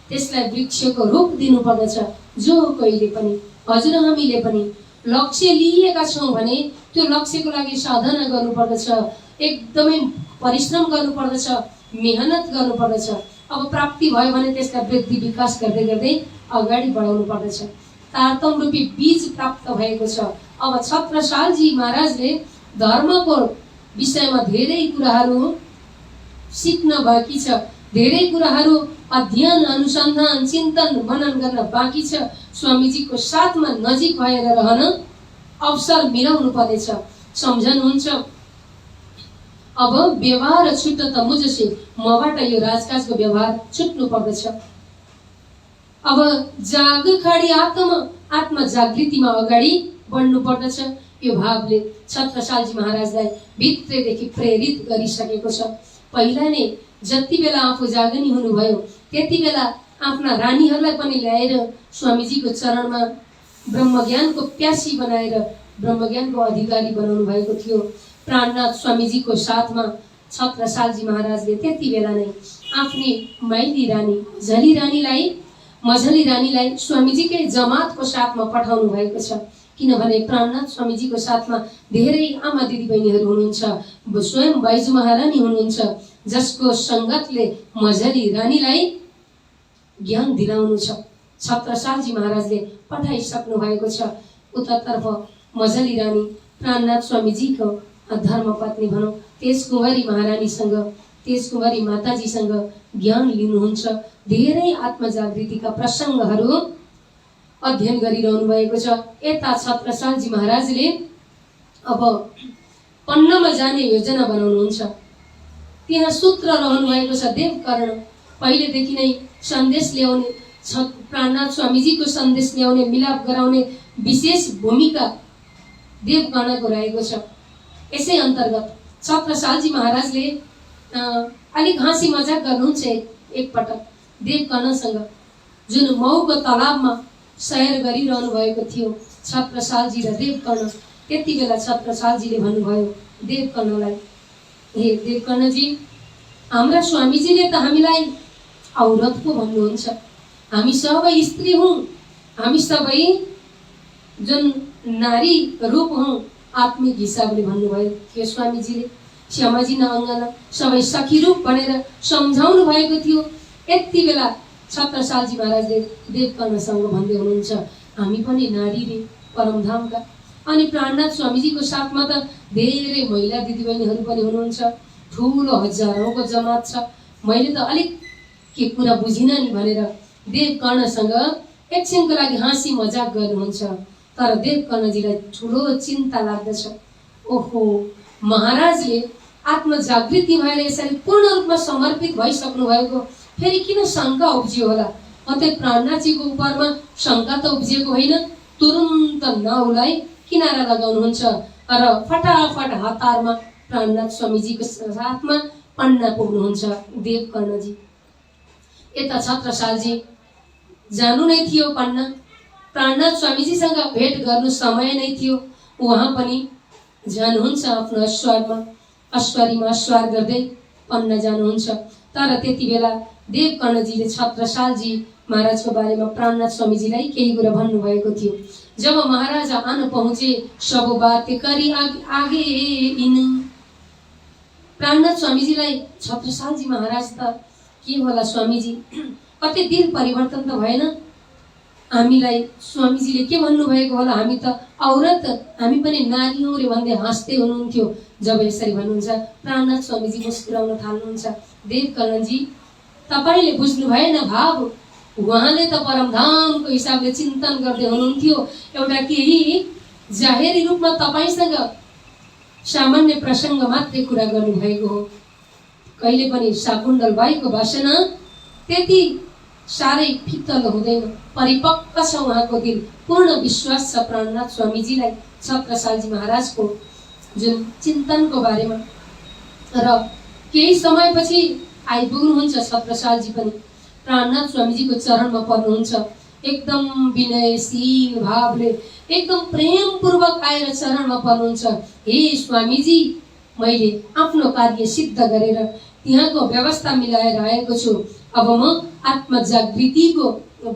त्यसलाई वृक्षको रूप दिनु पर्दछ। जो कहिले पनि हजुर हामीले पनि लक्ष्य लिएका छौं भने त्यो लक्ष्यको लागि साधना गर्नु पर्दछ, एकदमै परिश्रम गर्नु पर्दछ, मेहनत गर्नु पर्दछ। अब प्राप्ति भयो भने त्यसलाई वृद्धि विकास गर्दै गर्दै अगाडि बढाउनु पर्दछ। तारतम रूपी बीज प्राप्त भएको छ। अब छत्रसालजी महाराजले धर्मको विषयमा धेरै कुराहरू सिक्न बाँकी छ, धेरै कुराहरू अध्ययन अनुसन्धान चिन्तन मनन गर्न बाँकी छ। स्वामीजीको साथमा नजिक भएर रहन अवसर मिलाउनु पर्नेछ। सम्झनुहुन्छ अब व्यवहार छुट्ट त मुझसे, मबाट यो राजकाजको व्यवहार छुट्नु पर्दछ। अब जाग खडी आत्मा, आत्म जागृतिमा अगाडि बढ्नु पर्दछ। यो भावले छत्रसालजी महाराजलाई भित्रैदेखि प्रेरित गरिसकेको छ। पहिला नै जति बेला आफू जागनी हुनुभयो त्यति बेला आफ्ना रानीहरूलाई पनि ल्याएर स्वामीजीको चरणमा ब्रह्मज्ञानको प्यासी बनाएर ब्रह्मज्ञानको अधिकारी बनाउनु भएको थियो। प्राणनाथ स्वामीजीको साथमा छत्रसालजी महाराजले त्यति बेला नै आफ्नी माइली रानी मझली रानीलाई स्वामीजीकै जमातको साथमा पठाउनु भएको छ। किनभने प्राणनाथ स्वामीजीको साथमा धेरै आमा दिदीबहिनीहरू हुनुहुन्छ, स्वयं बाइजु महारानी हुनुहुन्छ, जसको संगतले मझली रानीलाई ज्ञान दिलाउनु छ। छत्रसालजी महाराजले पठाइसक्नु भएको छ। उतातर्फ मझली रानी प्राणनाथ स्वामीजीको धर्मपत्नी भनौं तेजकुमारी महारानीसँग, तेजकुमारी माताजीसँग ज्ञान लिनुहुन्छ। धेरै आत्मजागृतिका प्रसङ्गहरू अध्ययन गरिरहनु भएको छ। यता छत्रसालजी महाराजले अब पन्नामा जाने योजना बनाउनुहुन्छ। त्यहाँ सूत्र रहनु भएको छ देवकर्ण। पहिलेदेखि नै सन्देश ल्याउने, प्राणनाथ स्वामीजीको सन्देश ल्याउने, मिलाप गराउने विशेष भूमिका देवकर्णको रहेको छ। यसै अन्तर्गत छत्रसालजी महाराजले अलिक हाँसी मजाक गर्नुहुन्छ एकपटक देवकर्णसँग, जुन मौको तलाबमा सैर गरिरहनु भएको थियो छत्रसालजी र देवकर्ण। त्यति बेला छत्रसालजीले भन्नुभयो देवकर्णलाई, हे देवकर्णजी, हाम्रा स्वामीजीले त हामीलाई औरत पो भन्नुहुन्छ, हामी सबै स्त्री हौं, हामी सबै जुन नारी रूप हौं, आत्मिक हिसाबले भन्नुभयो थियो स्वामीजीले। श्यामाजी न अङ्गना सबै सखी रूप भनेर सम्झाउनु भएको थियो। यति बेला छत्रसालजी महाराजले देवकर्णसँग भन्दै हुनुहुन्छ, हामी पनि नारी रे परमधामका। अनि प्राणनाथ स्वामीजीको साथमा त धेरै महिला दिदीबहिनीहरू पनि हुनुहुन्छ, ठुलो हजारौंको जमात छ। मैले त अलिक के कुरा बुझिन नि भनेर देवकर्णसँग एकछिनको लागि हाँसी मजाक गर्नुहुन्छ। तर देवकर्णजीलाई ठुलो चिन्ता लाग्दछ। ओहो, महाराजले आत्मजागृति भएर यसरी पूर्ण रूपमा समर्पित भइसक्नु भएको, फेरि किन शङ्का उब्जियो होला? अतः प्राणनाथजीको उपरमा शङ्का त उब्जिएको होइन। तुरुन्त नाउलाई किनारा लगाउनुहुन्छ र फटाफट हतारमा प्राणनाथ स्वामीजीको साथमा पन्ना पुग्नुहुन्छ देवकर्णजी। यता छत्रसालजी जानु नै थियो पन्ना, प्राणनाथ स्वामीजीसँग भेट गर्नु समय नै थियो। उहाँ पनि जानुहुन्छ आफ्नो अश्वारीमा अश्वार गर्दै पन्ना जानुहुन्छ। तर त्यति बेला देवकर्णजीले छत्रसालजी महाराजको बारेमा प्राणनाथ स्वामीजीलाई केही कुरा भन्नुभएको थियो। जब महाराजा आन पहुँचे सब बात करी आगे इन, प्राणनाथ स्वामीजीलाई छत्रसालजी महाराज त के होला स्वामीजी, कति दिल परिवर्तन त भएन? हामीलाई स्वामीजीले के भन्नुभएको होला, हामी त औरत, हामी पनि नारी हौ रे भन्दै हाँस्दै हुनुहुन्थ्यो। जब यसरी भन्नुहुन्छ प्राणनाथ स्वामीजी मुस्कुराउन थाल्नुहुन्छ। देवकर्णजी तपाईँले बुझ्नु भएन भाव, उहाँले त परमधामको हिसाबले चिन्तन गर्दै हुनुहुन्थ्यो। एउटा केही जाहेरी रूपमा तपाईँसँग सामान्य प्रसङ्ग मात्रै कुरा गर्नुभएको हो। कहिले पनि शाकुन्तल बाईको भाषण त्यति साह्रै फित्तल हुँदैन, परिपक्व छ उहाँको दिल। पूर्ण विश्वास छ प्राणनाथ स्वामीजीलाई छत्रसालजी महाराजको जुन चिन्तनको बारेमा। र केही समयपछि आइपुग्नुहुन्छ छत्रसालजी पनि, प्राणनाथ स्वामीजीको चरणमा पर्नुहुन्छ। एकदम विनयशील भावले, एकदम प्रेमपूर्वक आएर चरणमा पर्नुहुन्छ। हे स्वामीजी, मैले आफ्नो कार्य सिद्ध गरेर त्यहाँको व्यवस्था मिलाएर आएको छु। अब म आत्मजागृतिको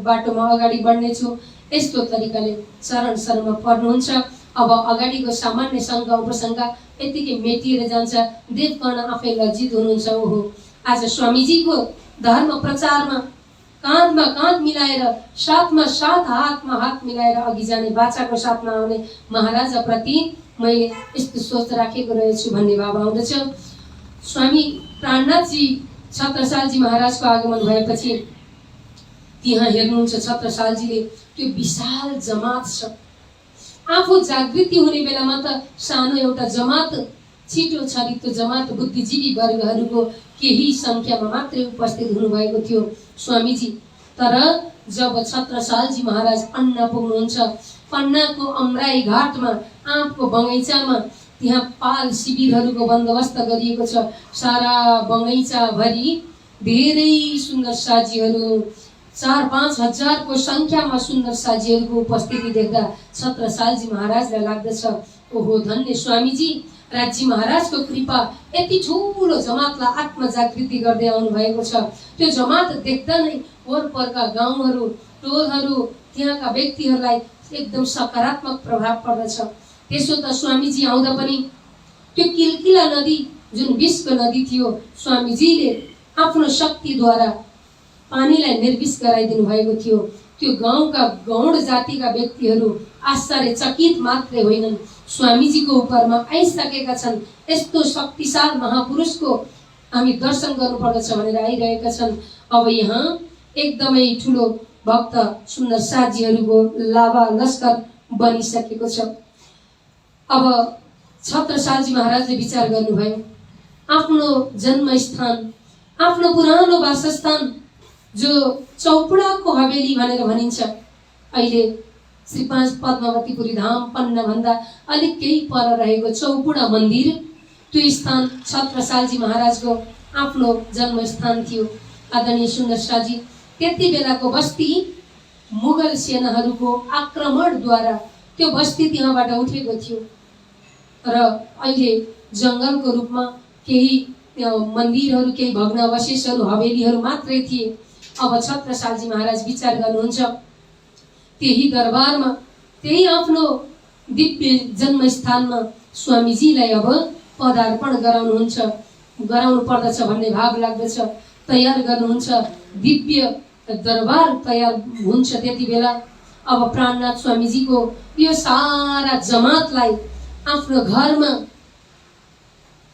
बाटोमा अगाडि बढ्नेछु। यस्तो तरिकाले चरण शरणमा पर्नुहुन्छ। अब अगाडिको सामान्य शङ्का उपशङ्का यतिकै मेटिएर जान्छ। देवकर्ण आफै लज्जित हुनुहुन्छ। ओहो, आज स्वामीजीको धर्म प्रचारमा काँधमा काँध मिलाएर, साथमा साथ, हातमा हात मिलाएर अघि जाने, बाचाको साथमा आउने महाराजाप्रति मैले यस्तो सोच राखेको रहेछु भन्ने भाव आउँदछ। स्वामी प्राणनाथजी छत्रसालजी महाराजको आगमन भएपछि त्यहाँ हेर्नुहुन्छ छत्रसालजीले, त्यो विशाल जमात छ। आफू जागृति हुने बेलामा त सानो एउटा जमात, छिटो छरितो जमात, बुद्धिजीवी वर्गहरूको केही सङ्ख्यामा मात्रै उपस्थित हुनुभएको थियो स्वामीजी। तर जब छत्रसालजी महाराज पन्ना पुग्नुहुन्छ, पन्नाको अमराई घाटमा, आँपको बगैँचामा, त्यहाँ पाल शिविरहरूको बन्दोबस्त गरिएको छ। सारा बगैँचाभरि धेरै सुन्दर साजीहरू, 4-5 हजारको सङ्ख्यामा सुन्दर साजीहरूको उपस्थिति देख्दा छत्रसालजी महाराजलाई लाग्दछ, ओहो धन्य स्वामीजी, राज्य महाराजको कृपा यति ठुलो जमातलाई आत्मजागृति गर्दै आउनु भएको छ। त्यो जमात देख्दा नै वरपरका गाउँहरू, टोलहरू, त्यहाँका व्यक्तिहरूलाई एकदम सकारात्मक प्रभाव पर्दछ। त्यसो त स्वामीजी आउँदा पनि त्यो किलकिला नदी, जुन विषको नदी थियो, स्वामीजीले आफ्नो शक्तिद्वारा पानीलाई निर्विष गराइदिनु भएको थियो। त्यो गाउँका गौड जातिका व्यक्तिहरू आश्चर्यचकित मात्रै होइनन्, स्वामीजीको उपरमा आइसकेका छन्। यस्तो शक्तिशाल महापुरुषको हामी दर्शन गर्नुपर्दछ भनेर आइरहेका छन्। अब यहाँ एकदमै ठुलो भक्त सुन्दर साजीहरूको लाभा लस्कर बनिसकेको छ। अब छत्रसालजी महाराजले विचार गर्नुभयो, आफ्नो जन्मस्थान, आफ्नो पुरानो वासस्थान जो चौपुडाको हवेली भनेर भनिन्छ, अहिले श्री 5 पद्मावतीपुरी धाम पन्नाभन्दा अलिक केही पर रहेको चौपुडा मन्दिर, त्यो स्थान छत्रसालजी महाराजको आफ्नो जन्मस्थान थियो। आदरणीय सुन्दर शाहजी, त्यति बेलाको बस्ती मुगल सेनाहरूको आक्रमणद्वारा त्यो बस्ती त्यहाँबाट उठेको थियो र अहिले जङ्गलको रूपमा केही मन्दिरहरू, केही भग्नावशेषहरू, हवेलीहरू मात्रै थिए। अब छत्रसालजी महाराज विचार गर्नुहुन्छ, त्यही दरबारमा, त्यही आफ्नो दिव्य जन्मस्थानमा स्वामीजीलाई अब पदार्पण गराउनु पर्दछ भन्ने भाव लाग्दछ। तयार गर्नुहुन्छ, दिव्य दरबार तयार हुन्छ। त्यति बेला अब प्राणनाथ स्वामीजीको यो सारा जमातलाई आफ्नो घरमा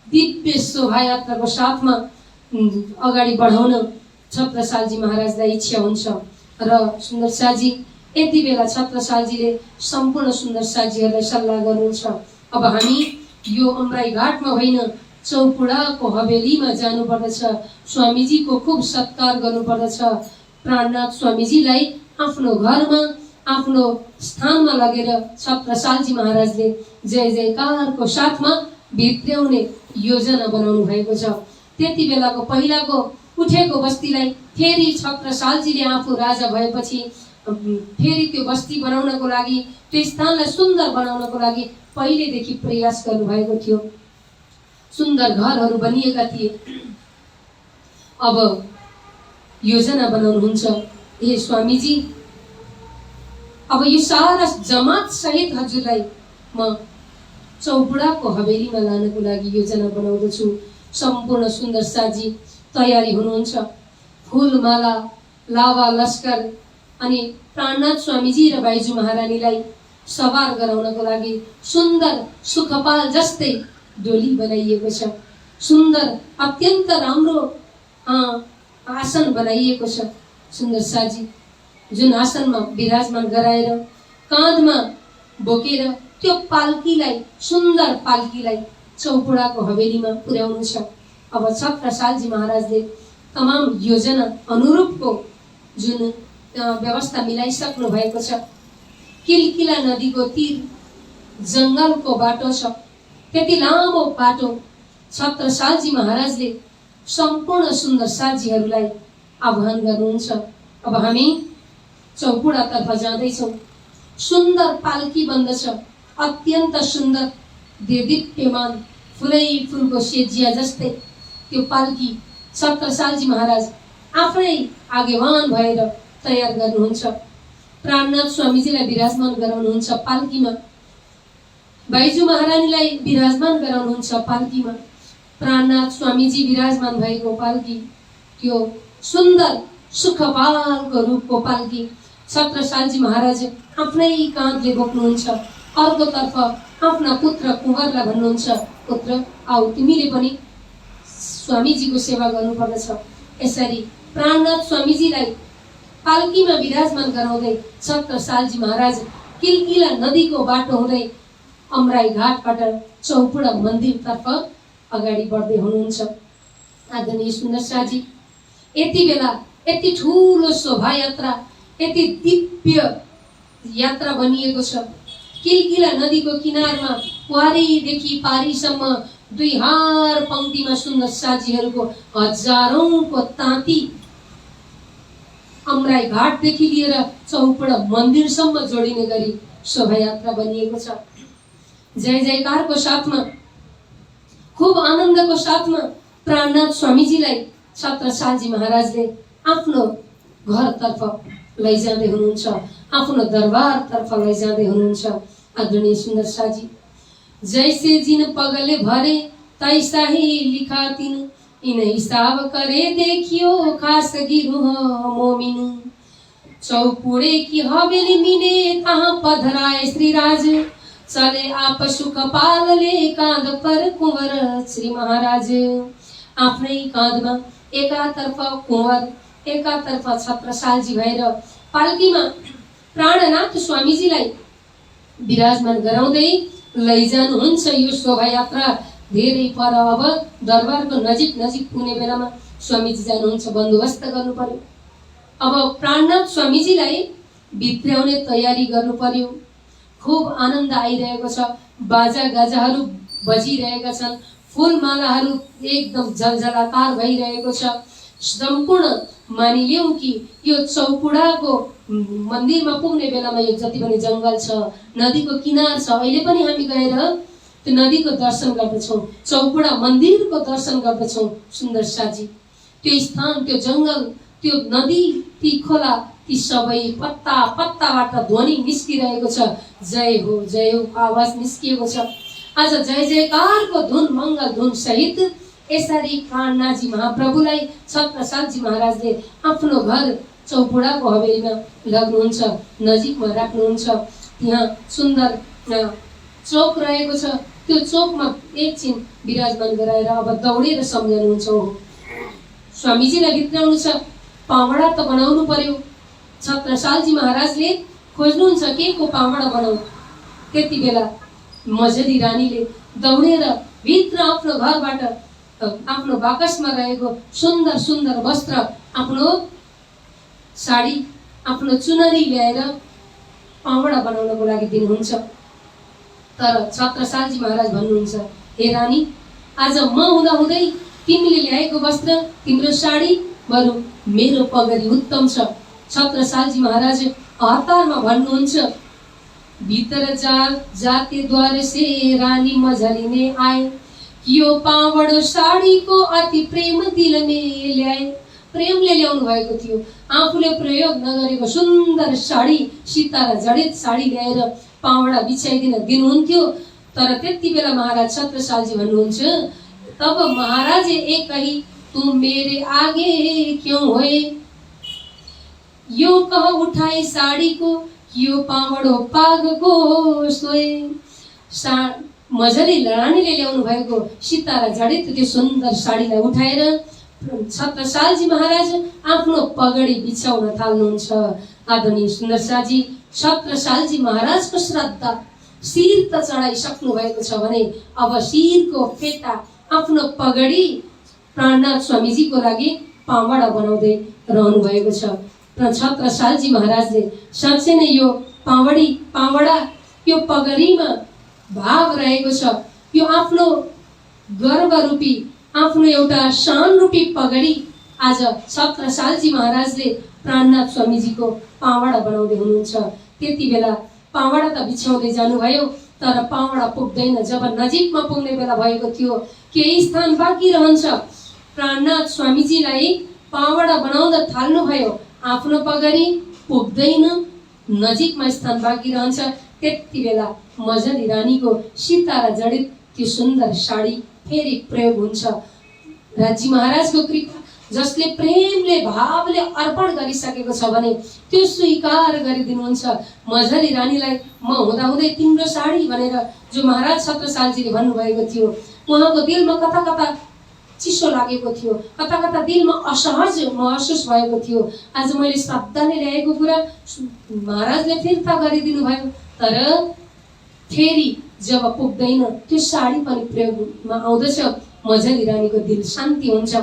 दिव्य शोभायात्राको साथमा अगाडि बढाउन छत्रसालजी महाराजलाई इच्छा हुन्छ। र सुन्दर शाहजी, यति बेला छत्रसालजीले सम्पूर्ण सुन्दर साजीहरूलाई सल्लाह गर्नुहुन्छ, अब हामी यो अमराई घाटमा होइन, चौपुडाको हवेलीमा जानुपर्दछ। स्वामीजीको खूब सत्कार गर्नुपर्दछ। प्राणनाथ स्वामीजीलाई आफ्नो घरमा, आफ्नो स्थानमा लगेर छत्रसालजी महाराजले जय जयकारको साथमा भित्र्याउने योजना बनाउनु भएको छ। त्यति बेलाको पहिलाको उठेको बस्तीलाई फेरि छत्रसालजीले आफू राजा भएपछि फेरि त्यो बस्ती बनाउनको लागि, त्यो स्थानलाई सुन्दर बनाउनको लागि पहिलेदेखि प्रयास गर्नुभएको थियो। सुन्दर घरहरू बनिएका थिए। अब योजना बनाउनुहुन्छ, हे स्वामीजी, अब यो सारा जमात सहित हजुरलाई म चौपुडाको हवेलीमा लानको लागि योजना बनाउँदछु। सम्पूर्ण सुन्दर साजी तयारी हुनुहुन्छ। फुलमाला, लावा लस्कर अनि प्राणनाथ स्वामीजी र बाइजू महारानीलाई सवार गराउनको लागि सुन्दर सुखपाल जस्तै डोली बनाइएको छ। सुन्दर अत्यन्त राम्रो आसन बनाइएको छ। सुन्दर साजी जुन आसनमा विराजमान गराएर काँधमा बोकेर त्यो पाल्कीलाई, सुन्दर पाल्कीलाई चौपुडाको हवेलीमा पुर्याउनु छ। अब छत्रसालजी महाराजले तमाम योजना अनुरूपको जुन व्यवस्था मिलाइसक्नु भएको छ। किलकिला नदीको तीर जङ्गलको बाटो छ। त्यति लामो बाटो छत्रसालजी महाराजले सम्पूर्ण सुन्दर साजीहरूलाई आह्वान गर्नुहुन्छ। अब हामी चौपुडातर्फ जाँदैछौँ। सुन्दर पाल्की बन्दछ, अत्यन्त सुन्दर देदीप्यमान फुलै फुलको सेजिया जस्तै त्यो पाल्की छत्रसालजी महाराज आफै आगेवान भएर तयार गर्नुहुन्छ। प्राणनाथ स्वामीजीलाई विराजमान गराउनुहुन्छ पाल्कीमा, बाइजू महारानीलाई विराजमान गराउनुहुन्छ पाल्कीमा। प्राणनाथ स्वामीजी विराजमान भएको पाल्की, त्यो सुन्दर सुखपालको रूपको पाल्की छत्रसालजी महाराज आफ्नै काँधले बोक्नुहुन्छ। अर्कोतर्फ आफ्ना पुत्र कुँवरलाई भन्नुहुन्छ, पुत्र आऊ तिमीले पनि स्वामीजीको सेवा गर्नुपर्दछ। यसरी प्राणनाथ स्वामीजीलाई पाल्कीमा विराजमान गराउँदै छत्रसालजी महाराज किलकिला नदीको बाटो हुँदै अमराई घाटबाट चौपुडा मन्दिरतर्फ अगाडि बढ्दै हुनुहुन्छ। आदरणीय सुन्दर साजी, यति बेला यति ठुलो शोभायात्रा, यति दिव्य यात्रा बनिएको छ। किलकिला नदीको किनारमा वारीदेखि पारीसम्म दुई हार पंक्तिमा सुन्दर साजीहरूको हजारौंको ताती अमराई घाटदेखि लिएर चौपुडा मन्दिरसम्म जोडिने गरी शोभायात्रा बनिएको छ। जय जयकारको साथमा, खूब आनन्दको साथमा प्राणनाथ स्वामीजीलाई छत्रसालजी महाराजले आफ्नो घरतर्फ लैजाँदै हुनुहुन्छ, आफ्नो दरबारतर्फ लैजाँदै हुनुहुन्छ। आदरणीय सुन्दर साजी, जैसे जिन पगले भरे तैसा ही लिखा तिन, इन हिसाब करे देखियो खास गिरु मोमिनु। चौपुड़े की हवेली मिने तहाँ पधराए श्रीराज, चले आप सुख पाल ले कांध पर कुंवर श्री महाराज। आफ्नै काँधमा एकातर्फ कुंवर, एकातर्फ छत्रसालजी भएर पाल्कीमा प्राणनाथ स्वामीजीलाई विराजमान गराउँदै लैजानुहुन्छ। यो शोभायात्रा धेरै पर, अब दरबारको नजिक नजिक पुग्ने बेलामा स्वामीजी जानुहुन्छ, बन्दोबस्त गर्नु पर्यो। अब प्राणनाथ स्वामीजीलाई भित्र्याउने तयारी गर्नु पर्यो। खूब आनन्द आइरहेको छ, बाजा गाजाहरू बजिरहेका छन्, फूलमालाहरू एकदम झलझलाकार भइरहेको छ। सम्पूर्ण मानिलियौं कि यो चौपुडाको मन्दिरमा पुग्ने बेलामा यो जति पनि जङ्गल छ, नदीको किनार छ, अहिले पनि हामी गएर त्यो नदीको दर्शन गर्दछौँ, चौपुडा मन्दिरको दर्शन गर्दछौँ। सुन्दर साजी, त्यो स्थान, त्यो जङ्गल, त्यो नदी, ती खोला, ती सबै पत्ता पत्ताबाट ध्वनि निस्किरहेको छ। जय हो आवाज निस्किएको छ। आज जय जयकारको धुन, मङ्गल धुन सहित यसरी प्राणनाथजी महाप्रभुलाई छत्रसालजी महाराजले आफ्नो घर चौपुडाको हवेलीमा लग्नुहुन्छ, नजिकमा राख्नुहुन्छ। त्यहाँ सुन्दर चोक रहेको छ, त्यो चोकमा एकछिन विराजमान गराएर अब दौडेर सम्झाउनुहुन्छ। स्वामीजीलाई भित्राउनु छ, पावडा त बनाउनु पर्यो। छत्रसालजी महाराजले खोज्नुहुन्छ के को पावडा बनाऊ। त्यति बेला मझली रानीले दौडेर भित्र आफ्नो घरबाट आफ्नो बाकसमा रहेको सुन्दर सुन्दर वस्त्र, आफ्नो साडी, आफ्नो चुनरी ल्याएर पावडा बनाउनको लागि दिनुहुन्छ। तर छत्रसालजी महाराज भन्नुहुन्छ, हे रानी, आज म हुँदाहुँदै तिमीले ल्याएको वस्त्र, तिम्रो साडी बरु मेरो पगरी उत्तम छ। छत्रसालजी महाराज हतारमा भन्नुहुन्छ, भीतर जाते द्वार से रानी मझली ने आए, यो पावडो साडी को अति प्रेम दिल में ल्याए। प्रेमले ल्याउनु भएको थियो, आफूले प्रयोग नगरेको सुन्दर साडी, सितारा जडित साडी ल्याएर पावडा बिछाइदिन दिनुहुन्थ्यो। तर त्यति बेला महाराज छत्रसालजी भन्नुहुन्छ, तब महाराज एक कही तुम मेरे आगे क्यों होए। यो कह उठाई साडीको यो पावडो पागको सोए। मजाले रानीले ल्याउनु भएको सितारा जडित त्यो सुन्दर साडीलाई उठाएर छत्रसालजी महाराज आफ्नो पगडी बिछाउन थाल्नुहुन्छ। आदरणीय सुन्दर शाहजी छत्रसालजी महाराजको श्रद्धा शिर त चढाइसक्नु भएको छ भने अब शिरको फेटा आफ्नो पगडी प्राणनाथ स्वामीजीको लागि पावडा बनाउँदै रहनु भएको छ। छत्रसालजी महाराजले साँच्चै नै यो पावडा यो पगडीमा भाव रहेको छ। यो आफ्नो गर्व रूपी आफ्नो एउटा शान रूपी पगडी आज छत्रसालजी महाराजले प्राणनाथ स्वामीजीको पावडा बनाउँदै हुनुहुन्छ। त्यति बेला पावडा त बिछाउँदै जानुभयो तर पावडा पुग्दैन। जब नजिकमा पुग्ने बेला भएको थियो केही स्थान बाँकी रहन्छ। प्राणनाथ स्वामीजीलाई पावडा बनाउन थाल्नुभयो, आफ्नो पगडी पुग्दैन, नजिकमा स्थान बाँकी रहन्छ। त्यति बेला मजाली रानीको सितारा जडित त्यो सुन्दर साडी फेरि प्रयोग हुन्छ। राजी महाराजको कृपा जसले प्रेमले भावले अर्पण गरिसकेको छ भने त्यो स्वीकार गरिदिनुहुन्छ। मजाली रानीलाई म हुँदाहुँदै तिम्रो साडी भनेर जो महाराज छत्रसालजीले भन्नुभएको थियो, उहाँको दिलमा कता कता चिसो लागेको थियो, कता कता दिलमा असहज महसुस भएको थियो। आज मैले श्रद्धाले ल्याएको कुरा महाराजले फिर्ता गरिदिनु भयो, तर फेरि जब पुग्दैन त्यो साडी पनि प्रयोगमा आउँदछ, मजाली रानीको दिल शान्ति हुन्छ।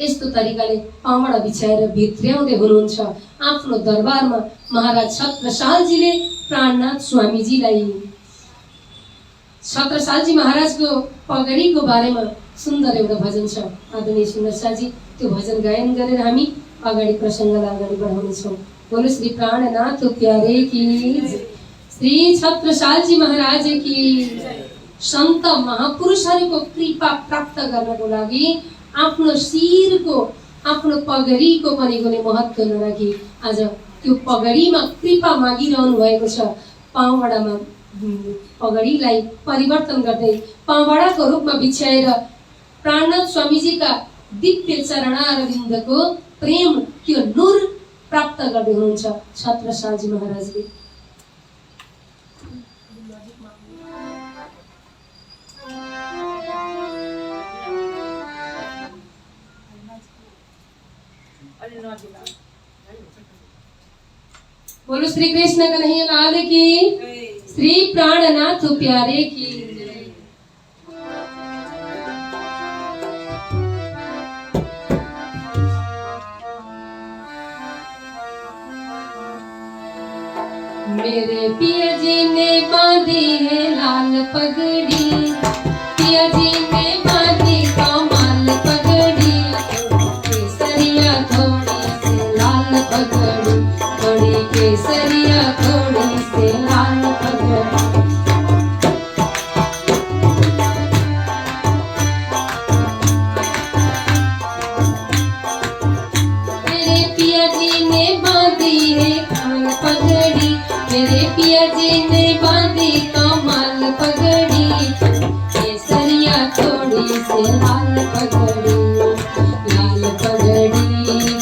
यस्तो तरिकाले पावडा बिछाएर भित्र्याउँदै हुनुहुन्छ आफ्नो दरबारमा महाराज छत्रसालजीले प्राणनाथ स्वामीजीलाई। छत्रसालजी महाराजको पगडीको बारेमा सुन्दर एउटा भजन छ। आदरणीय सुन्दर शाहजी त्यो भजन गायन गरेर हामी अगाडि प्रसङ्गलाई अगाडि बढाउनेछौँ। बोलो श्री प्राणनाथ प्यारे की, श्री छत्रसालजी महाराज की। सन्त महापुरुषहरूको कृपा प्राप्त गर्नको लागि आफ्नो शिरको आफ्नो पगडीको पनि कुनै महत्त्व नराखी आज त्यो पगडीमा कृपा मागिरहनु भएको छ। पावडामा पगडीलाई परिवर्तन गर्दै पावडाको रूपमा बिछाएर प्राणनाथ स्वामीजीका दिव्य चरणारविन्दको प्रेम त्यो नूर प्राप्त गर्दै हुनुहुन्छ छत्रसालजी महाराजले। बोलो श्री कृष्ण कन्हैया लाल की, श्री प्राणनाथ प्यारे की। मेरे पिया जी ने बांधी है लाल पगड़ी, पिया जी ने बांधी कमाल पगड़ी, केसरिया थोड़ी सी लाल पगड़ी, थोड़ी केसरिया थोड़ी सी लाल पगड़ी। मेरे पिया जी ने बांधी है लाल पगड़ी, मेरे पिया जी ने बांधी कमाल पगड़ी, केसरिया थोड़ी सी लाल पगड़ी, लाल पगड़ी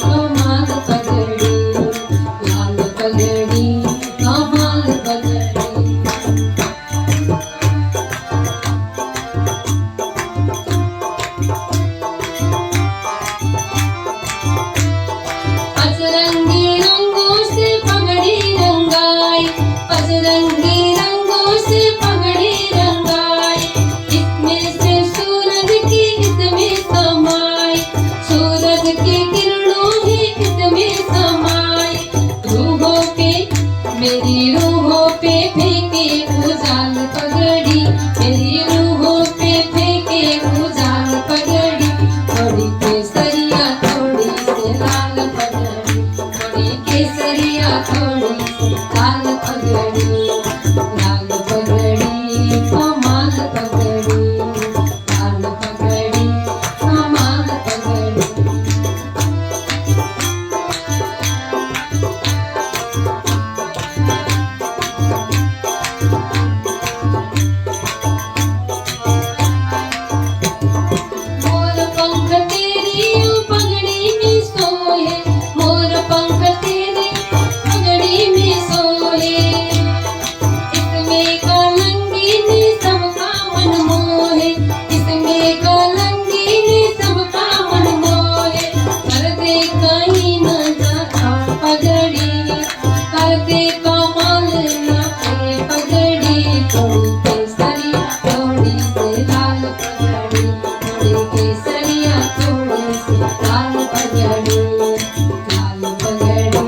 कमाल पगड़ी, लाल पगड़ी कमाल पगड़ी। पचरंगी रंगों से पगड़ी रंगाई, पचरंगी रंगों से पगड़ी रंगाई, इसमें से सूरज की इसमें समाई। केसरिया थोड़ी सी लाल पगड़ी, लाल पगड़ी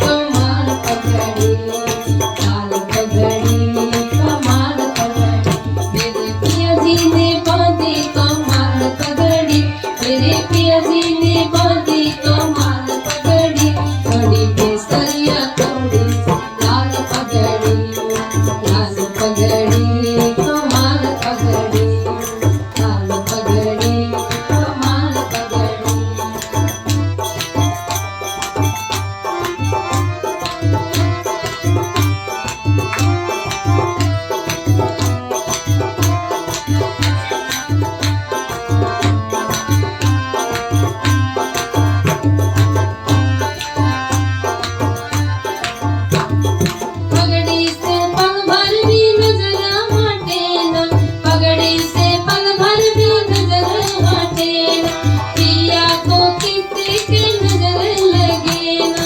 कमाल पगड़ी, लाल पगड़ी कमाल पगड़ी। मेरे पिया जी ने बांधी कमाल पगड़ी, मेरे पिया जी ने बांधी कमाल पगड़ी, थोड़ी केसरिया थोड़ी सी लाल पगड़ी, लाल पगड़ी कमाल पगड़ी, लाल पगड़ी कमाल पगड़ी। पगड़ी से पग भर भी नजर हटे ना, पगड़ी से पग भर भी नजर हटे ना, पिया को किसी की नजर लगे ना,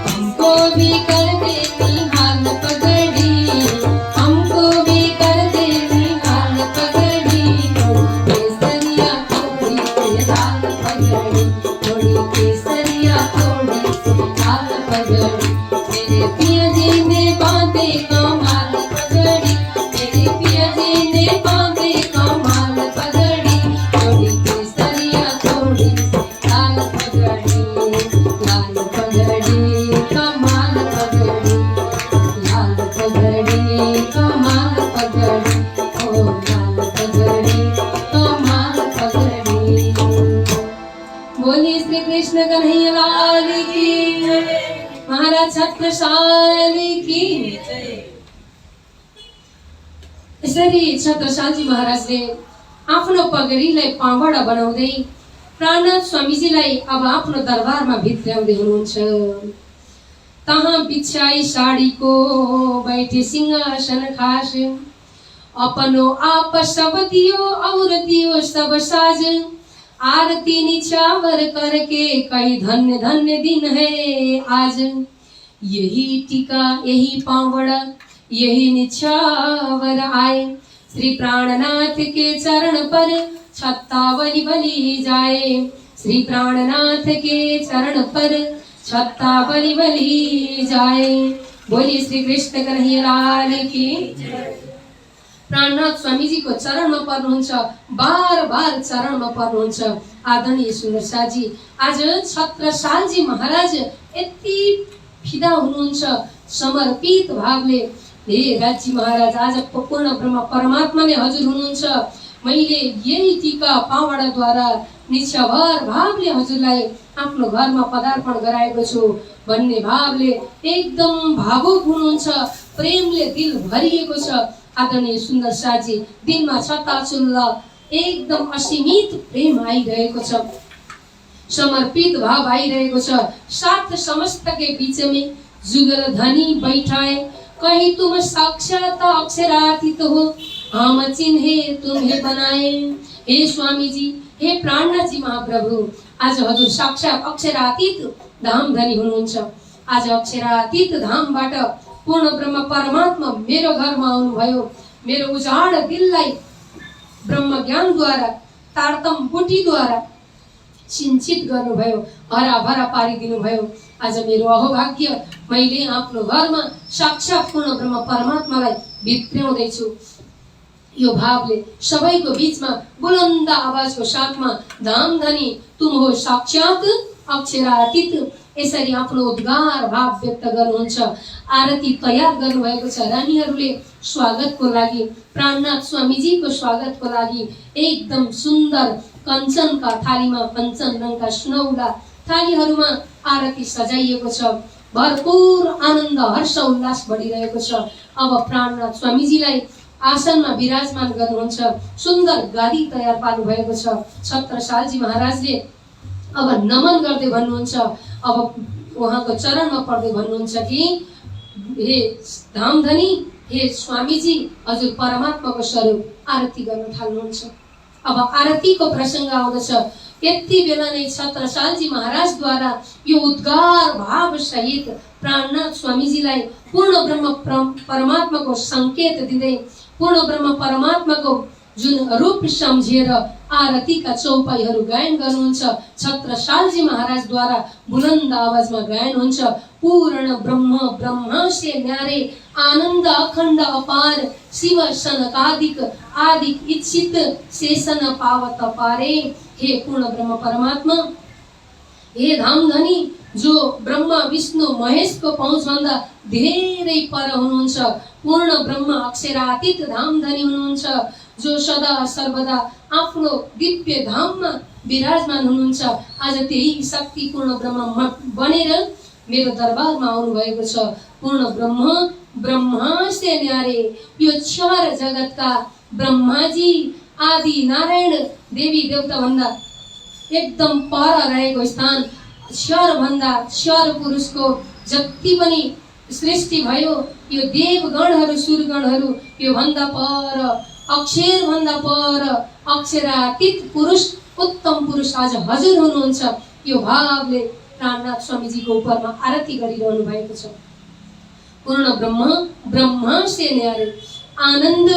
हमको भी कर देनी हाल पगड़ी, हमको भी कर देनी हाल पगड़ी, केसरिया थोड़ी सी लाल पगड़ी, थोड़ी केसरिया थोड़ी सी लाल पगड़ी। मेरे पिया जी ने बांधे कमाल पगड़ी, मेरे पिया जी ने बांधे कमाल पगड़ी, थोड़ी केसरिया थोड़ी सी लाल पगड़ी, लाल पगड़ी कमाल पगड़ी, लाल पगड़ी कमाल पगड़ी, ओ लाल पगड़ी कमाल पगड़ी। बोलिए श्री कृष्ण कन्हैया लाल की, महाराज छत्रसाल की। यसरी छत्रसालजी महाराजले आफ्नो पगडीलाई पावडा बनाउँदै प्राणनाथ स्वामीजीलाई अब आफ्नो दरबारमा भित्र्याउँदै हुनुहुन्छ। तहाँ बिछाई साडीको बैठे सिंहासन खास, अपनो आप सब दियो और दियो सब साज, आरती निछावर करके कई धन्य धन्य दिन है आज, यही टीका यही पावड़ा यही निछावर आए, श्री प्राणनाथ के चरण पर छत्ता बलि बलि जाए, श्री प्राणनाथ के चरण पर छत्ता बलि बलि जाए। बोलिए श्री कृष्ण कन्हैया लाल की। प्राणनाथ स्वामीजीको चरणमा पर्नुहुन्छ, बार बार चरणमा पर्नुहुन्छ आदरणीय सुन्दर शाहजी। आज छत्रसालजी महाराज यति फिदा हुनुहुन्छ समर्पित भावले। हे राजी महाराज, आज पूर्ण ब्रह्म परमात्मा नै हजुर हुनुहुन्छ, मैले यही टीका पावडाद्वारा निष्ठाभर भावले हजुरलाई आफ्नो घरमा पदार्पण गराएको छु भन्ने भावले एकदम भावुक हुनुहुन्छ, प्रेमले दिल भरिएको छ आदरणीय सुन्दर शाहजी। दिनमा छताछुल्ल एकदम असीमित प्रेम आइरहेको छ, समर्पित भाव आइरहेको छ। सात समस्त के बीच में जुगल धनी बैठाए, कहीं तुम साक्षात अक्षरातीत हो, हम चिन्हे तुम्हें बनाए। हे स्वामी जी, हे प्राणनाथ जी महाप्रभु, आज हजुर साक्षात अक्षरातीत धाम धनी हुनुहुन्छ। आज अक्षरातीत धामबाट पूर्ण ब्रह्म परमात्मा मेरो घरमा आउनुभयो, मेरो उजाड दिललाई ब्रह्म ज्ञानद्वारा तारतम बुटीद्वारा सिंचित गर्नुभयो, हराभरा पारिदिनु भयो। आज मेरो अहोभाग्य, मैले आफ्नो घरमा साक्षात पूर्ण ब्रह्म परमात्मालाई भित्र्याउँदैछु। यो भावले सबैको बीचमा बुलन्द आवाजको साथमा धाम धनी तुम हो साक्षात अक्षरातीत, यसरी आफ्नो उद्गार भाव व्यक्त गर्नुहुन्छ। आरती तयार गर्नुभएको छ रानीहरूले स्वागतको लागि, प्राणनाथ स्वामीजीको स्वागतको लागि एकदम सुन्दर कञ्चनका थालीमा कञ्चन रङका सुनौला थालीहरूमा आरती सजाइएको छ। भरपूर आनन्द हर्ष उल्लास बढिरहेको छ। अब प्राणनाथ स्वामीजीलाई आसनमा विराजमान गर्नुहुन्छ, सुन्दर गादी तयार पार्नु भएको छ। छत्रसालजी महाराजले अब नमन गर्दै भन्नुहुन्छ, अब उहाँको चरणमा पर्दै भन्नुहुन्छ कि हे धामधनी, हे स्वामीजी, हजुर परमात्माको स्वरूप आरती गर्न थाल्नुहुन्छ। अब आरतीको प्रसङ्ग आउँदछ। यति बेला नै छत्रसालजी महाराजद्वारा यो उद्गार भाव सहित प्राणनाथ स्वामीजीलाई पूर्ण ब्रह्म परमात्माको संकेत दिँदै पूर्ण ब्रह्म परमात्माको जुन रूप सम्झेर आरतीका चौपाईहरू गायन गर्नुहुन्छ। छत्रसालजी महाराजद्वारा बुलन्द आवाजमा गायन हुन्छ। पूर्ण ब्रह्म ब्रह्मा से न्यारे आनन्द अखण्ड अपार शिव सनकादिक आदिक इच्छित शेषन पावत पारे। हे पूर्ण ब्रह्म परमात्मा, हे धामधनी जो ब्रह्मा विष्णु महेशको पहुँचभन्दा धेरै पर हुनुहुन्छ। पूर्ण ब्रह्म अक्षरातीत धामधनी हुनुहुन्छ, जो सदा सर्वदा आफ्नो दिव्य धाममा विराजमान हुनुहुन्छ। आज त्यही शक्तिपूर्ण ब्रह्म बनेर मेरो दरबारमा आउनु भएको छ। पूर्ण ब्रह्म ब्रह्मा से न्यारे, यो चार जगतका ब्रह्माजी आदि नारायण देवी देवता भन्दा एकदम पर रहेको स्थान, चार भन्दा चार पुरुषको जति पनि सृष्टि भयो, यो देवगणहरू सुरगणहरू यो भन्दा पर, अक्षर भन्दा पर, अक्षरातीत पुरुष उत्तम पुरुष आज हजुर हुनुहुन्छ। यो भावले प्राणनाथ स्वामीजीको उपरमा आरती गरिरहनु भएको छ। पूर्ण ब्रह्म ब्रह्मा से न्यारे आनन्द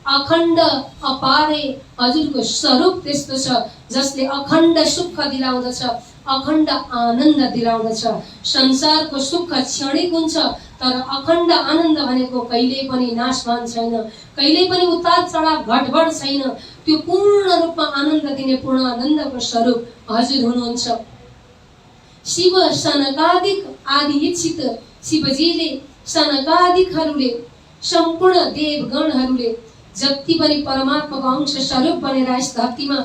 अखण्ड अपारे। हजुरको स्वरूप त्यस्तो छ जसले अखण्ड सुख दिलाउँदछ, अखण्ड आनन्द दिलाउँदछ। संसारको सुख क्षणिक हुन्छ, तर अखण्ड आनन्द भनेको कहिले पनि नाशवान छैन, कहिले पनि उतार चढाव घटबड छैन। त्यो पूर्ण रूपमा आनन्द दिने पूर्ण आनन्दको स्वरूप हजुर हुनुहुन्छ। शिव सनकादिक आदि इच्छित, शिवजीले सनकादिकहरूले सम्पूर्ण देवगणहरूले जति पनि परमात्माको अंश स्वरूप बनेर यस धरतीमा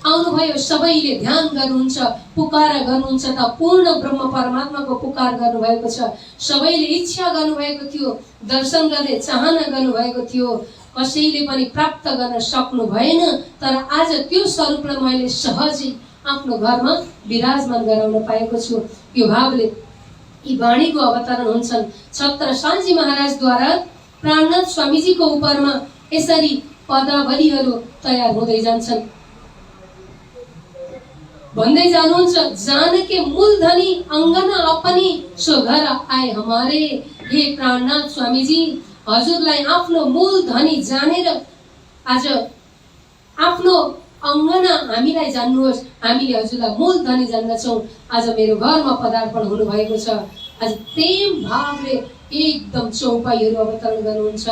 आउनुभयो, सबैले ध्यान गर्नुहुन्छ, पुकार गर्नुहुन्छ त पूर्ण ब्रह्म परमात्माको पुकार गर्नुभएको छ। सबैले इच्छा गर्नुभएको थियो, दर्शन गर्ने चाहना गर्नुभएको थियो, कसैले पनि प्राप्त गर्न सक्नु भएन। तर आज त्यो स्वरूपलाई मैले सहजै आफ्नो घरमा विराजमान गराउन पाएको छु। यो भावले यी वाणीको अवतरण हुन्छन्। छत्रसालजी महाराजद्वारा प्राणनाथ स्वामीजीको उपरमा यसरी पदावलीहरू तयार हुँदै जान्छन्। भन्दै जानुहुन्छ, जानके मूलधनी अंगना अपनी सो घर आए हमारे। हे प्राणनाथ स्वामीजी, हजुरलाई आफ्नो मूलधनी जानेर आज आफ्नो अंगना हामीलाई जान्नुहोस्, हामीले हजुरलाई मूलधनी जान्दछौँ। आज मेरो घरमा पदार्पण हुनुभएको छ। आज प्रेम भावले एकदम चौपाईहरू अवतरण गर्नुहुन्छ,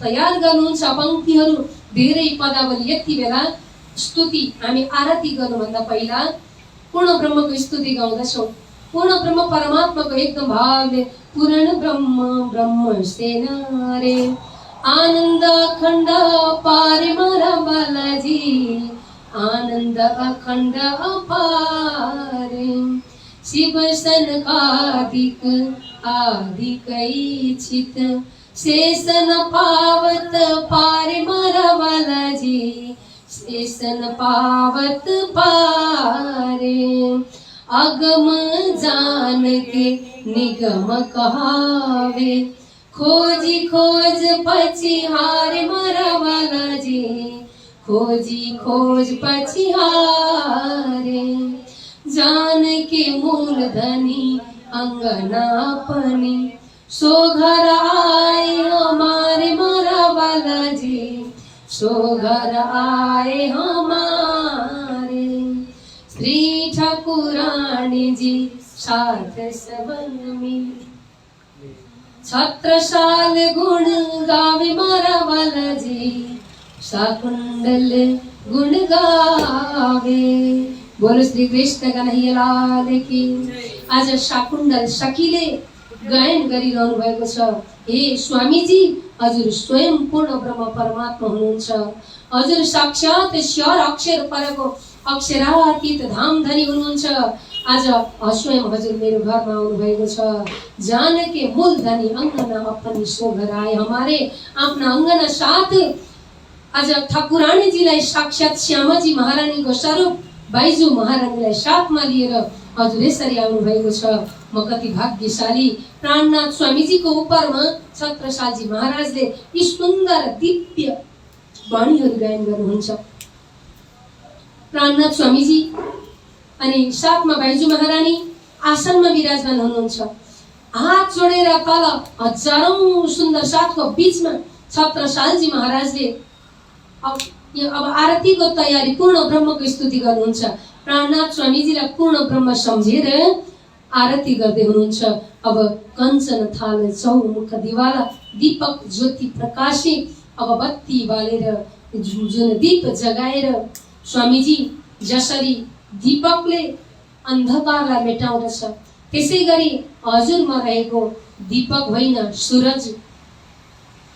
तयार गर्नुहुन्छ पंक्तिहरू, धेरै पदावली। यति बेला स्तुति हामी आरती गर्नुभन्दा पहिला पूर्ण ब्रह्मको स्तुति गाउँदछौँ। पूर्ण ब्रह्म परमात्माको एकदम भावले पूर्ण ब्रह्म ब्रह्म से न्यारे आनन्द अखण्ड पारे मारा बालाजी, आनन्द अखण्ड अपारे शिव सनकादिक आदिक इच्छित शेषन पावत पारे मारा बालाजी, शेषन पावत पारे अगम जान के निगम कहावे, खोजी खोज पछिहारे मारा बालाजी, खोजी खोज पछिहारे जान के मूलधनी अंगनापनी, सो घर आए हमारे मारा बालाजी, सो घर आए हमारे। श्री ठाकुराणी जी साथ सबन में छत्रसाल गुण गावे मारा बालाजी, शाकुंडल गुण गावे। बोलो श्री कृष्ण कन्हैया लाल की। आज शाकुंडल सखीले गायन गरिरहनु भएको छ। हे स्वामीजी, हजुर स्वयं पूर्ण ब्रह्म परमात्मा हुनुहुन्छ। हजुर साक्षात स्वर अक्षर परको अक्षरातीत धामधनी हुनुहुन्छ। आज स्वयं हजुर मेरो घरमा आउनु भएको छ। जानके मूलधनी अंगना अपनी सो घर आए हमारे। आफ्ना अंगना साथ आज ठाकुरानीजीलाई साक्षात श्यामाजी महारानीको स्वरूप बाइजू महारानीलाई साथमा लिएर हजुर यसरी आउनु भएको छ। म कति भाग्यशाली। प्राणनाथ स्वामीजीको उपरमा छत्रसालजी महाराजले यी सुन्दर दिव्य वाणीहरू गायन गर्नुहुन्छ। प्राणनाथ स्वामीजी अनि साथमा बाइजू महारानी आसनमा विराजमान हुनुहुन्छ। हात जोडेर तल हजारौं सुन्दर साथको बीचमा छत्रसालजी महाराजले यो अब आरतीको तयारी पूर्ण ब्रह्मको स्तुति गर्नुहुन्छ। प्राणनाथ स्वामीजीलाई पूर्ण ब्रह्म सम्झेर आरती गर्दै हुनुहुन्छ। अब कञ्चन थाल चौमुख दिवाला दीपक ज्योति प्रकाशे अब बत्ती बालेर जुन दीप जगाएर स्वामीजी जसरी दीपकले अन्धकारलाई मेटाउँदछ त्यसै गरी हजुरमा रहेको दीपक होइन सूरज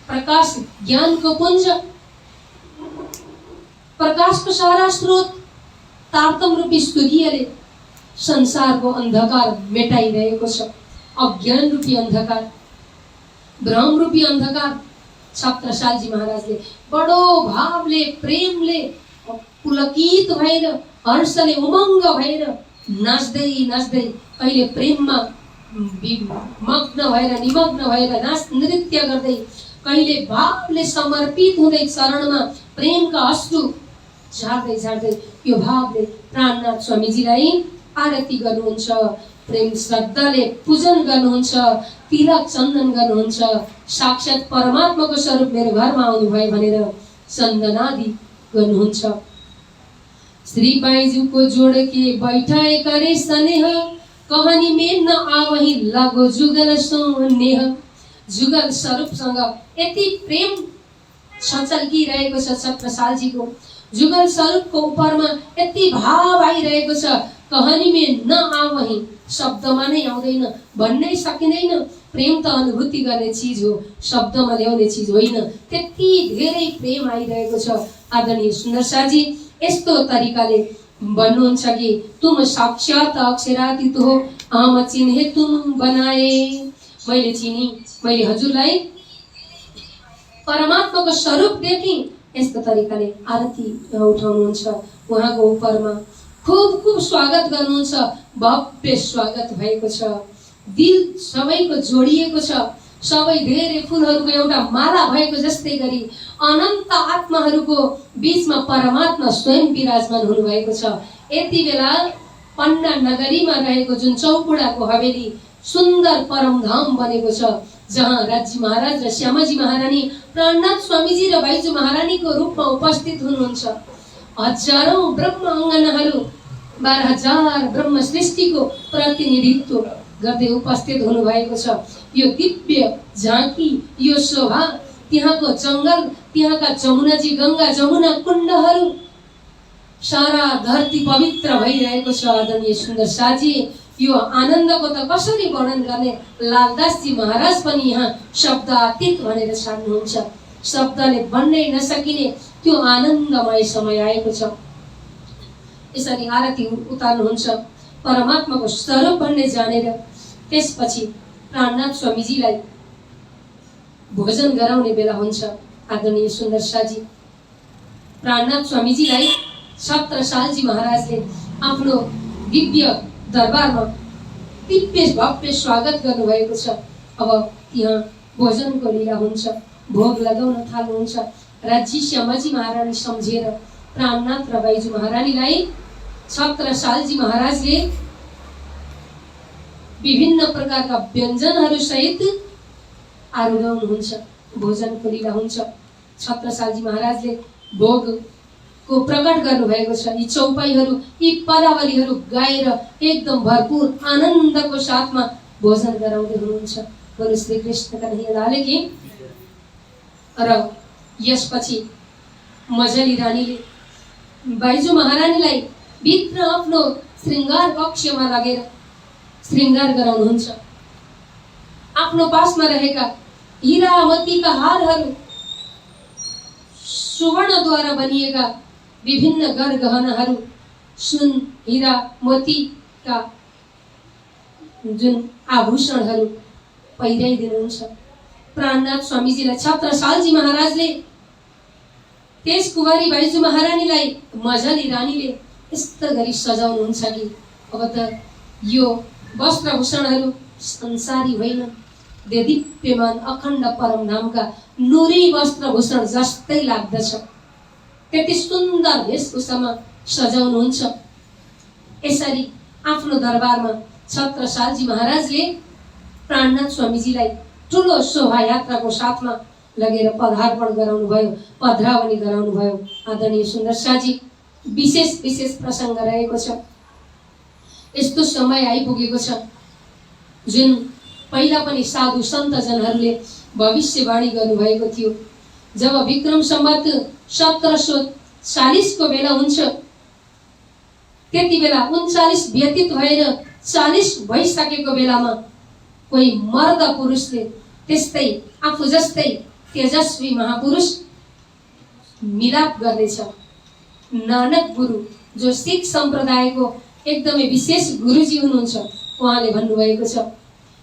प्रकाश ज्ञानको पुञ्ज प्रकाशको सारा स्रोत तारतम रूपी सूर्यले संसारको अन्धकार मेटाइरहेको छ। अज्ञान रूपी अन्धकार भ्रम रूपी अन्धकार छत्रसालजी महाराजले बडो भावले प्रेमले पुलकित भएर हर्षले उमङ्ग भएर नाच्दै नाच्दै कहिले प्रेममा मग्न भएर निमग्न भएर नाच नृत्य गर्दै कहिले भावले समर्पित हुँदै चरणमा प्रेमका अश्रु झार्दै झार्दै यो भावले प्राणनाथ स्वामीजीलाई आरती गर्नुहुन्छ। प्रेम श्रद्धाले पूजन गर्नुहुन्छ, तिलक चन्दन गर्नुहुन्छ। साक्षात परमात्माको स्वरूप मेरो घरमा आउनुभयो भनेर चन्दनादि गर्नुहुन्छ। श्री बाइजूको जोड के बैठाए करे स्नेह कहानी में न आवही लगो जुगल सोनेह। जुगल स्वरूपसँग यति प्रेम छचल्किरहेको छ छत्रसालजीको। जुगल स्वरूपको उपरमा यति भाव आइरहेको छ कहानी में न आवही शब्दमा नै आउँदैन, भन्नै सकिँदैन। प्रेम त अनुभूति गर्ने चीज हो, शब्दमा ल्याउने चीज होइन। त्यति धेरै प्रेम आइरहेको छ। आदरणीय सुन्दर शाहजी यस्तो तरिकाले भन्नुहुन्छ कि तुम साक्षात अक्षरातीत हो, हम चिन्हे तुम बनाए। मैले चिनी, मैले हजुरलाई परमात्माको स्वरूप देखि। यस्तो तरिकाले आरती उठाउनुहुन्छ। उहाँको उपरमा खूब खूब स्वागत गर्नुहुन्छ। भव्य स्वागत भएको छ। दिल सबैको जोडिएको छ। सबै धेरै फुलहरूको एउटा माला भएको जस्तै गरी अनन्त आत्माहरूको बीचमा परमात्मा स्वयं विराजमान हुनुभएको छ। यति बेला पन्ना नगरीमा रहेको जुन चौकुडाको हवेली सुन्दर परमधाम बनेको छ, जहाँ राजी महाराज र श्यामाजी महारानी प्राणनाथ स्वामीजी र बाइजू महारानीको रूपमा उपस्थित हुनुहुन्छ। हजारौं ब्रह्म अङ्गनाहरू 12,000 ब्रह्म सृष्टिको प्रतिनिधित्व गर्दै उपस्थित हुनुभएको छ। यो दिव्य झाँकी, यो शोभा, त्यहाँको जंगल, त्यहाँका जमुनाजी गंगा जमुना कुण्डहरू, सारा धरती पवित्र भइरहेको छ। आदरणीय सुन्दर शाहजी यो आनन्दको त कसरी वर्णन गर्ने। लालदासजी महाराज पनि यहाँ शब्दातीत भनेर छाड्नुहुन्छ। शब्दले भन्नै नसकिने त्यो आनन्दमय समय आएको छ। यसरी आरती उतार्नुहुन्छ परमात्माको स्वरूप भन्ने जानेर। त्यसपछि प्राणनाथ स्वामीजीलाई भोजन गराउने बेला हुन्छ। आदरणीय सुन्दर शाहजी प्राणनाथ स्वामीजीलाई छत्रसालजी महाराजले आफ्नो दिव्य दरबारमा दिव्य भव्य स्वागत गर्नुभएको छ। अब त्यहाँ भोजनको लीला हुन्छ। भोग लगाउन थाल्नुहुन्छ। राज्य श्यामाजी महारानी सम्झेर प्राणनाथ र बाइजू महारानीलाई छत्रसालजी महाराजले विभिन्न प्रकारका व्यञ्जनहरू सहित आरूढाउनुहुन्छ। भोजनको लीला हुन्छ। छत्रसालजी महाराजले भोगको प्रकट गर्नुभएको छ। यी चौपाईहरू, यी पदावलीहरू गाएर एकदम भरपूर आनन्दको साथमा भोजन गराउँदै हुनुहुन्छ। बोलो श्री कृष्ण कन्हैया लाल की। र यसपछि मजली रानीले बाइजू महारानीलाई भित्र आफ्नो श्रृंगार कक्षमा लगेर श्रृंगार गराउनुहुन्छ। आफ्नो पासमा रहेका हीरा मोतीका हारहरू, सुवर्णद्वारा बनिएका विभिन्न गरगहनाहरू, सुन हीरा मोतीका जुन आभूषणहरू पहिराइदिनुहुन्छ। प्राणनाथ स्वामीजीलाई छत्रसालजी महाराजले त्यस कुमारी बाइजू महारानीलाई मजली रानीले यस्तो गरी सजाउनुहुन्छ कि अब त यो वस्त्रभूषणहरू संसारी होइन, देदीप्यमान अखण्ड परमधामका नुरी वस्त्रभूषण जस्तै लाग्दछ। त्यति सुन्दर वेशभूषामा सजाउनुहुन्छ। यसरी आफ्नो दरबारमा छत्रसालजी महाराजले प्राणनाथ स्वामीजीलाई ठुलो शोभायात्राको साथमा लगेर पधार्पण गराउनु भयो, पधरावनी गराउनु भयो। आदरणीय सुन्दर शाहजी, विशेष विशेष प्रसङ्ग रहेको छ। यस्तो समय आइपुगेको छ जुन पहिला पनि साधु सन्तजनहरूले भविष्यवाणी गर्नुभएको थियो। जब विक्रम सम्वत 1740 को बेला हुन्छ, त्यति बेला 39 व्यतीत भएर 40 भइसकेको बेलामा कोही मर्द पुरुषले त्यस्तै आफू जस्तै तेजस्वी महापुरुष मिलाप गर्नेछ। नानक गुरु जो सिख सम्प्रदायको एकदमै विशेष गुरुजी हुनुहुन्छ, उहाँले भन्नुभएको छ,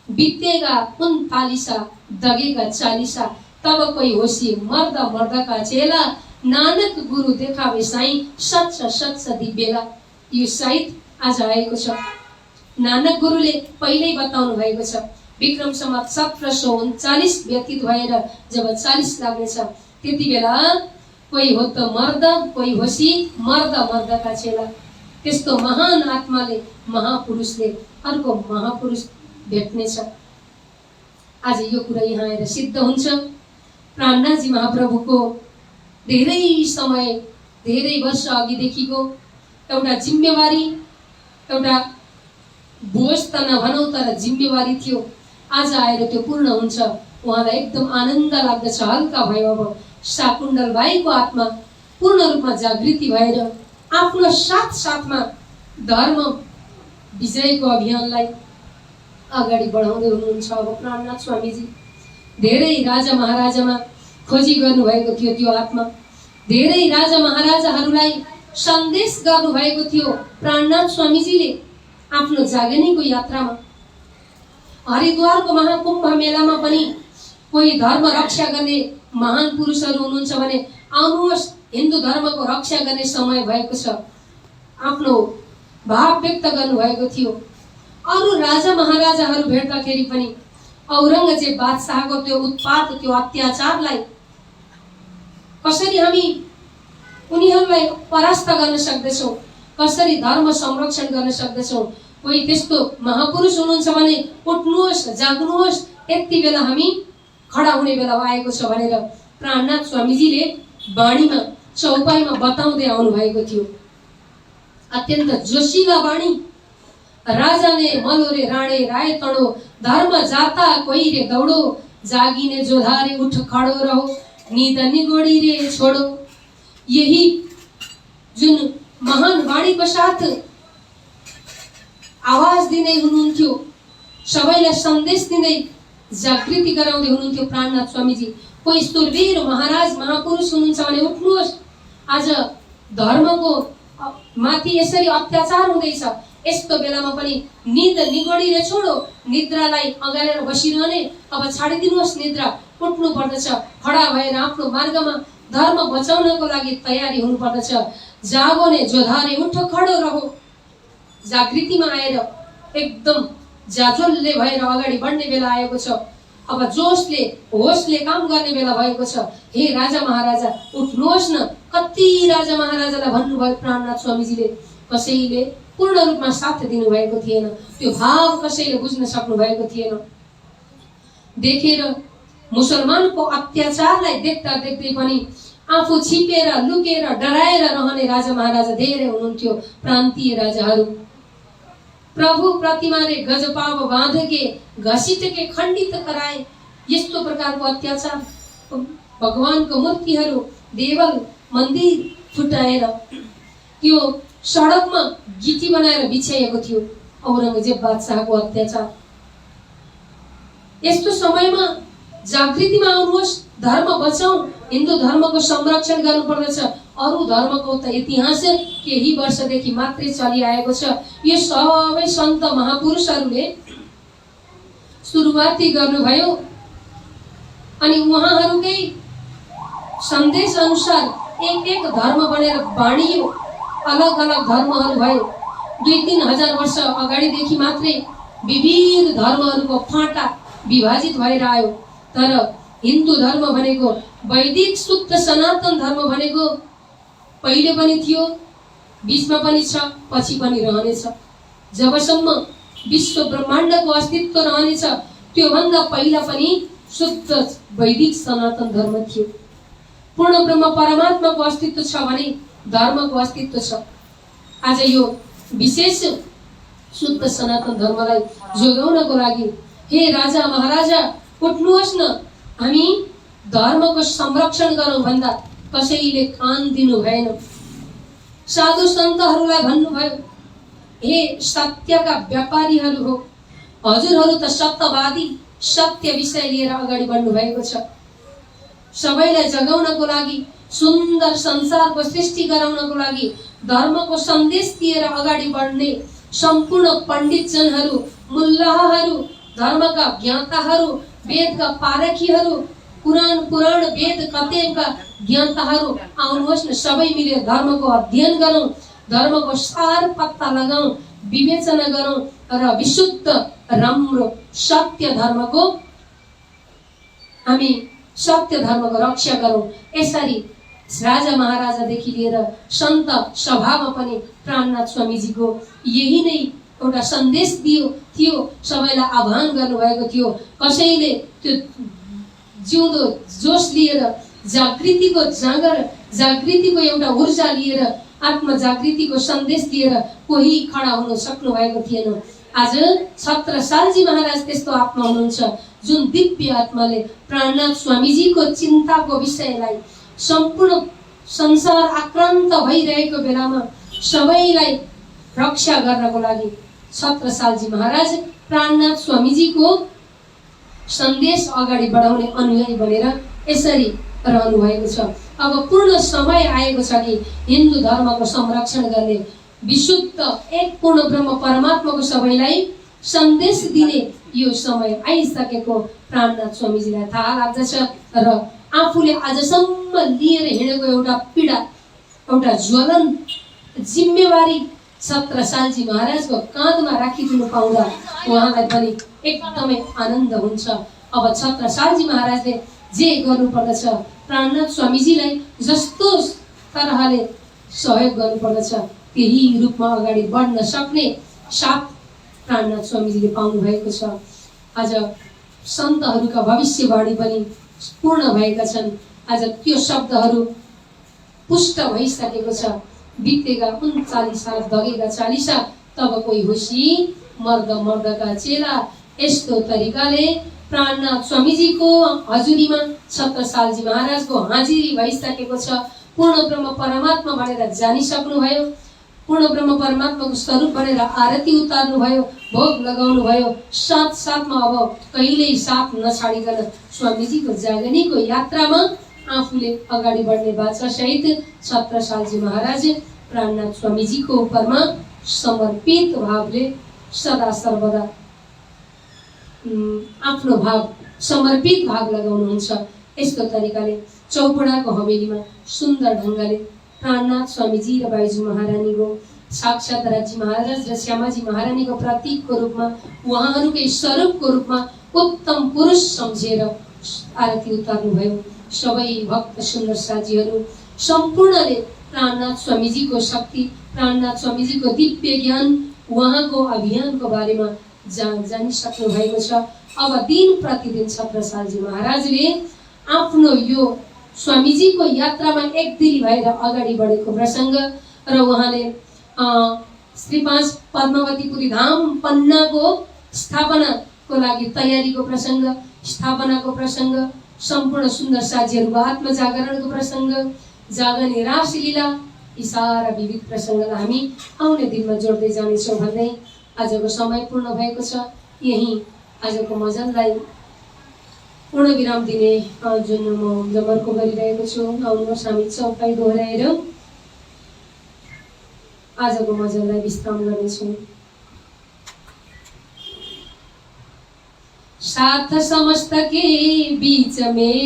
बितेगा 39 दगेगा 40, तब कोही होसी मर्द मर्दका चेला, नानक गुरु देखावे साई सच्च सच्च दिव्यला। यो साहित्य आज आएको छ। नानक गुरुले पहिल्यै बताउनु भएको छ, विक्रम सम्वत 1739 व्यतीत भएर जब 40 लाग्नेछ, त्यति बेला कोही हो त मर्द, कोही होसी मर्द मर्दका चेला। त्यस्तो महान आत्माले, महापुरुषले अर्को महापुरुष भेट्नेछ। आज यो कुरा यहाँ आएर सिद्ध हुन्छ। प्राणनाथजी महाप्रभुको धेरै समय, धेरै वर्ष अघिदेखिको एउटा जिम्मेवारी, एउटा बोझ त नभनौँ तर जिम्मेवारी थियो, आज आएर त्यो पूर्ण हुन्छ। उहाँलाई एकदम आनन्द लाग्दछ, हल्का भयो। अब शाकुण्डल बाईको आत्मा पूर्ण रूपमा जागृति भएर आफ्नो साथ साथमा धर्म विजयको अभियानलाई अगाडि बढाउँदै हुनुहुन्छ। अब प्राणनाथ स्वामीजी धेरै राजा महाराजामा खोजी गर्नुभएको थियो त्यो आत्मा, धेरै राजा महाराजाहरूलाई सन्देश गर्नुभएको थियो प्राणनाथ स्वामीजीले आफ्नो जागनीको यात्रामा। हरिद्वारको महाकुम्भ मेलामा पनि कोही धर्म रक्षा गर्ने महान पुरुषहरू हुनुहुन्छ भने आउनुहोस्, हिन्दू धर्मको रक्षा गर्ने समय भएको छ, आफ्नो भाव व्यक्त गर्नुभएको थियो। अरू राजा महाराजाहरू भेट्दाखेरि पनि औरङ्गजेब बादशाहको त्यो उत्पात, त्यो अत्याचारलाई कसरी हामी उनीहरूलाई परास्त गर्न सक्दछौँ, कसरी धर्म संरक्षण गर्न सक्दछौँ। कोही त्यस्तो महापुरुष हुनुहुन्छ भने उठ्नुहोस्, जाग्नुहोस्, यति बेला हामी खडा हुने बेला आएको छ भनेर प्राणनाथ स्वामीजीले वाणीमा चौपाईमा बताउँदै आउनु भएको थियो। अत्यन्त जोशीला वाणी। राजाले मलोरे राणे राय तडो, धर्म जाता कोही रे दौडो, जागिने जोधारे उठ खडो रहो, निद निगोडी रे छोडो। यही जुन महान वाणीको साथ आवाज दिँदै हुनुहुन्थ्यो, सबैलाई सन्देश दिँदै जागृति गराउँदै हुनुहुन्थ्यो प्राणनाथ स्वामीजी। कोही सुरवीर महाराज महापुरुष हुनुहुन्छ भने उठ्नुहोस्, आज धर्मको माथि यसरी अत्याचार हुँदैछ, यस्तो बेलामा पनि निद निगोडी छोडो, निद्रालाई अगालेर बसिरहने अब छाडिदिनुहोस्, निद्रा उठ्नु पर्दछ, खडा भएर आफ्नो मार्गमा धर्म बचाउनको लागि तयारी हुनु पर्दछ। जागोने जोधारे उठ खडो रहो। जागृतिमा आएर एकदम जाजोलले भएर अगाडि बढ्ने बेला आएको छ। अब जोशले होशले काम गर्ने बेला भएको छ। हे राजा महाराजा उठ्नुहोस् न। कति राजा महाराजालाई भन्नुभयो प्राणनाथ स्वामीजीले, कसैले पूर्ण रूपमा साथ दिनुभएको थिएन, त्यो भाव कसैले बुझ्न सक्नु भएको थिएन। देखेर मुसलमानको अत्याचारलाई देख्दा देख्दै पनि आफू छिपेर लुकेर डराएर रहने राजा महाराजा धेरै हुनुहुन्थ्यो। प्रान्तीय राजाहरू प्रभु प्रतिमा रे गजपाव बाँधके घसीटके खण्डित कराए। यस्तो प्रकारको अत्याचार, भगवानको मूर्तिहरू देवल मन्दिर फुटाएर त्यो सडकमा गिटी बनाएर बिछाइएको थियो। औरङ्गजेब बादशाहको अत्याचार। यस्तो समयमा जागृतिमा आउनुहोस्, धर्म बचाऊ, हिन्दू धर्मको संरक्षण गर्नुपर्दछ। अरू धर्मको त इतिहास केही वर्षदेखि मात्रै चलिआएको छ। यो सबै सन्त महापुरुषहरूले सुरुवाती गर्नुभयो अनि उहाँहरूकै सन्देश अनुसार एक एक धर्म बनेर बाँडियो। अलग अलग धर्महरू भयो। 2-3 हजार वर्ष अगाडिदेखि मात्रै विविध धर्महरूको फाँटा विभाजित भएर आयो। तर हिन्दू धर्म भनेको वैदिक शुद्ध सनातन धर्म भनेको पहिले पनि थियो, बीचमा पनि छ, पछि पनि रहनेछ। जबसम्म विश्व ब्रह्माण्डको अस्तित्व रहनेछ त्योभन्दा पहिला पनि शुद्ध वैदिक सनातन धर्म थियो। पूर्ण ब्रह्म परमात्माको अस्तित्व छ भने धर्मको अस्तित्व छ। आज यो विशेष शुद्ध सनातन धर्मलाई जोगाउनको लागि हे राजा महाराजा उठ्नुहोस् न, हामी धर्मको संरक्षण गरौँ भन्दा कसैले कान दिनु भएन। साधु सन्तहरूलाई भन्नुभयो, हे सत्यका व्यापारीहरू हो, हजुरहरू त सत्यवादी सत्य विषय लिएर अगाडि बढ्नु भएको छ। सबैलाई जगाउनको लागि, सुन्दर संसारको सृष्टि गराउनको लागि धर्मको सन्देश दिएर अगाडि बढ्ने सम्पूर्ण पण्डितजनहरू, मुल्लाहरू, धर्मका ज्ञाताहरू, वेदका पारखीहरू, पुराण वेद कतेबका ज्ञाताहरू आउनुहोस् न, सबै मिलेर धर्मको अध्ययन गरौँ, धर्मको सार पत्ता लगाऊं, विवेचना गरौँ र विशुद्ध राम्रो सत्य धर्मको हामी सत्य धर्मको रक्षा गरौँ। यसरी राजा महाराजादेखि लिएर सन्त सभामा पनि प्राणनाथ स्वामीजीको यही नै एउटा सन्देश थियो, सबैलाई आह्वान गर्नुभएको थियो। कसैले त्यो जिउँदो जोश लिएर जागृतिको जागृतिको एउटा ऊर्जा लिएर आत्म जागृतिको सन्देश लिएर कोही खडा हुन सक्नु भएको थिएन। आज छत्रसालजी महाराज त्यस्तो आत्मा हुनुहुन्छ जुन दिव्य आत्माले प्राणनाथ स्वामीजीको चिन्ताको विषयलाई सम्पूर्ण संसार आक्रान्त भइरहेको बेलामा सबैलाई रक्षा गर्नको लागि छत्रसालजी महाराज प्राणनाथ स्वामीजीको सन्देश अगाडि बढाउने अनुयायी बनेर यसरी रहनु भएको छ। अब पूर्ण समय आएको छ कि हिन्दू धर्मको संरक्षण गर्ने, विशुद्ध एक पूर्ण ब्रह्म परमात्माको सबैलाई सन्देश दिने यो समय आइसकेको प्राणनाथ स्वामीजीलाई थाहा लाग्दछ र आफूले आजसम्म लिएर हिँडेको एउटा पीडा, एउटा ज्वलन्त जिम्मेवारी छत्रसालजी महाराजको काँधमा राखिदिनु पाउँदा उहाँलाई पनि एकदमै आनन्द हुन्छ। अब छत्रसालजी महाराजले जे गर्नुपर्दछ, प्राणनाथ स्वामीजीलाई जस्तो तरहले सहयोग गर्नुपर्दछ त्यही रूपमा अगाडि बढ्न सक्ने साथ प्राणनाथ स्वामीजीले पाउनु भएको छ। आज सन्तहरूका भविष्यवाणी पनि पूर्ण भएका छन्। आज त्यो शब्दहरू पुष्ट भइसकेको छ। बितेका 39 साल दगेका 40 तब कोही होसी मर्दका चेला, यस्तो तरिकाले प्राणनाथ स्वामीजीको हजुरीमा छत्रसालजी महाराजको हाजिरी भइसकेको छ। पूर्ण ब्रह्म परमात्मा भनेर जानिसक्नुभयो, पूर्ण ब्रह्म परमात्माको स्वरूप भनेर आरती उतार्नुभयो, भोग लगाउनु भयो। साथमा अब कहिल्यै साथ नछाडिकन स्वामीजीको जागनीको यात्रामा आफूले अगाडि बढ्ने बाचा सहित छत्रसालजी महाराज प्राणनाथ स्वामीजीको उपरमा समर्पित भावले सदा सर्वदा आफ्नो भाव समर्पित भाग लगाउनुहुन्छ। यस्तो तरिकाले चौपडाको हवेलीमा सुन्दर ढङ्गले प्राणनाथ स्वामीजी र बाइजू महारानीको साक्षात राज्य महाराज र श्यामाजी महारानीको प्रतीकको रूपमा, उहाँहरूकै स्वरूपको रूपमा उत्तम पुरुष सम्झेर आरती उतार्नुभयो। सबै भक्त सुन्दर साथीहरू सम्पूर्णले प्राणनाथ स्वामीजीको शक्ति, प्राणनाथ स्वामीजीको दिव्य ज्ञान, उहाँको अभियानको बारेमा जानिसक्नु भएको छ। अब दिन प्रतिदिन छत्रसालजी महाराजले आफ्नो यो स्वामीजीको यात्रामा एकदिली भएर अगाडि बढेको प्रसङ्ग र उहाँले श्री 5 पद्मावतीपुरी धाम पन्नाको स्थापनाको लागि तयारीको प्रसङ्ग, स्थापनाको प्रसङ्ग, सम्पूर्ण सुन्दर साथीहरूको आत्मजागरणको प्रसङ्ग, जागने रासलीला, यी सारा विविध प्रसङ्गलाई हामी आउने दिनमा जोड्दै जानेछौँ भन्दै आजको समय पूर्ण भएको छ। यही आजको मजललाई पूर्ण विराम दिने जुन म जमर्को गरिरहेको छु। आउनुहोस् हामी चौपाई दोहोऱ्याएर आजको मजललाई विश्राम गर्नेछौँ। साथ समस्त के बीच में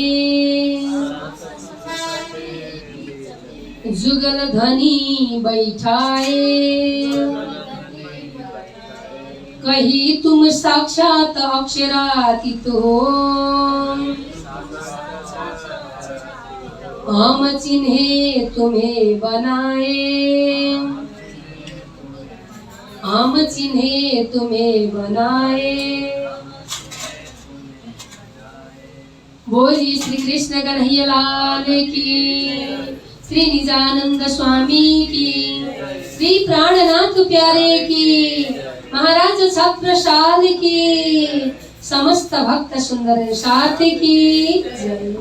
जुगल धनी बैठाए, कही तुम साक्षात अक्षरातीत हो, हम चिन्हे तुम्हें बनाए, हम चिन्हे तुम्हें बनाए। बोलिए श्री कृष्ण कन्हैया लाल की, श्री निजानंद स्वामी की, श्री प्राणनाथ प्यारे की, महाराज छत्रसाल की, समस्त भक्त सुंदर साथ की जय।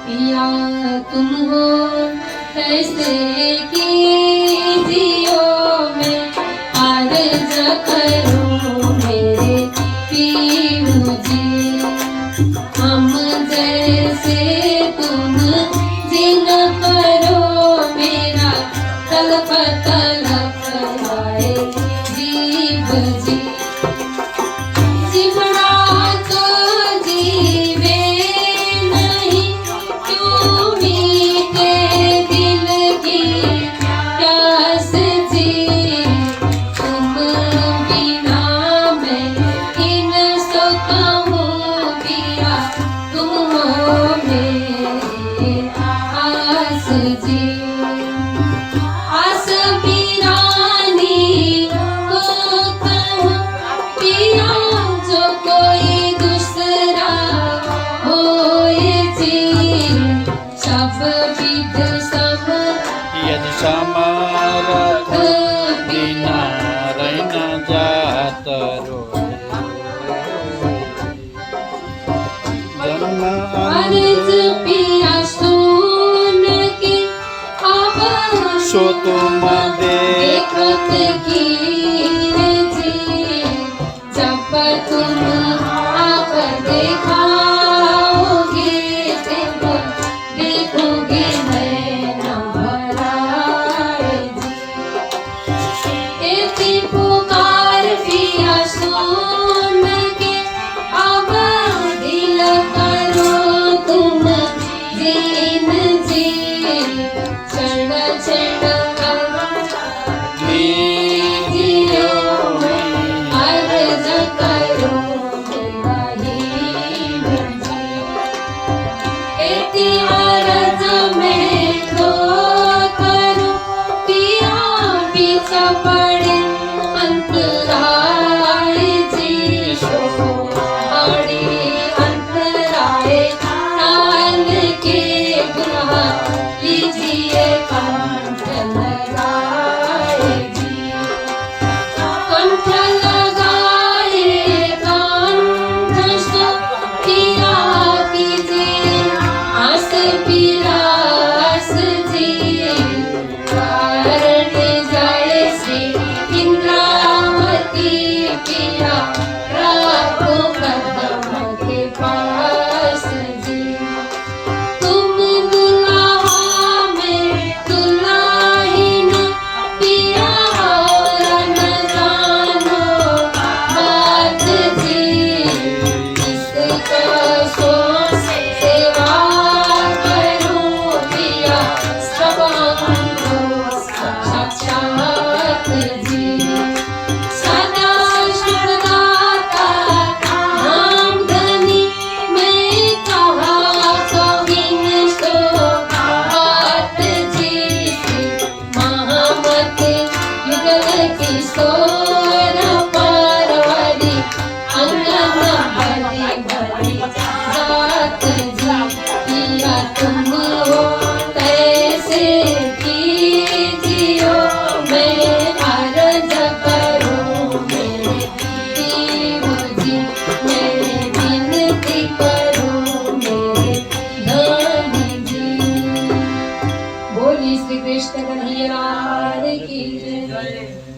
पिया तुम हो कैसे की जियो में अर्ज करूं मेरे पीऊ जी, हम जैसे तुम जिन करो मेरा तलप तलप आए जीव जी। जिमड़ा तो जीवे नहीं क्यों मीठे दिल की प्यास जी, तुम बिना मैं इन सो कहूँ पिया तुम हो मेरे आस जी। आस बिरानी को कहूँ पिया जो कोई दूसरा होए जी, सब विध सब यदि समरथ बिना रहना जात रो, जन्म अर्ज पिया सुन के अब सो तुम देखत की जी, जब तुम आप देखाओगे तब देखोगे नैना भराए जी। एती पुकार पिया सुन के अब दिल करो तुम दीन जी, क्षण क्षण जियो में अर्ज करो मेरा हीन जी। एती अर्ज में तो करो पिया पीछा पड़े अंतराय जी, बड़े अंतराय काल के गुनाह लीजिए कंठ लगाए जी। कंठ लगाए कंठ सो पिया कीजिए आस पिलास जी, कारण जय श्री इंद्रावती पिया राखो कदम के पास जी। तुम दुल्हा में दुल्हीन पिया और न जानो बात जी, इसका सो सेवा करो पिया सब हमको साक्षात जी। सदा शुभदाता नाम धनी मैं कहा कभी सो बात जी, महामत युगल किशोर परवरी अंगन भरी भरी जात जी। पिया तुम हो कैसे कीजियो मैं अर्ज करूं मेरे दीव जी, मैं विनती करूं मेरे धनी जी। बोलिए श्री कृष्ण कन्हैया लाल की जय।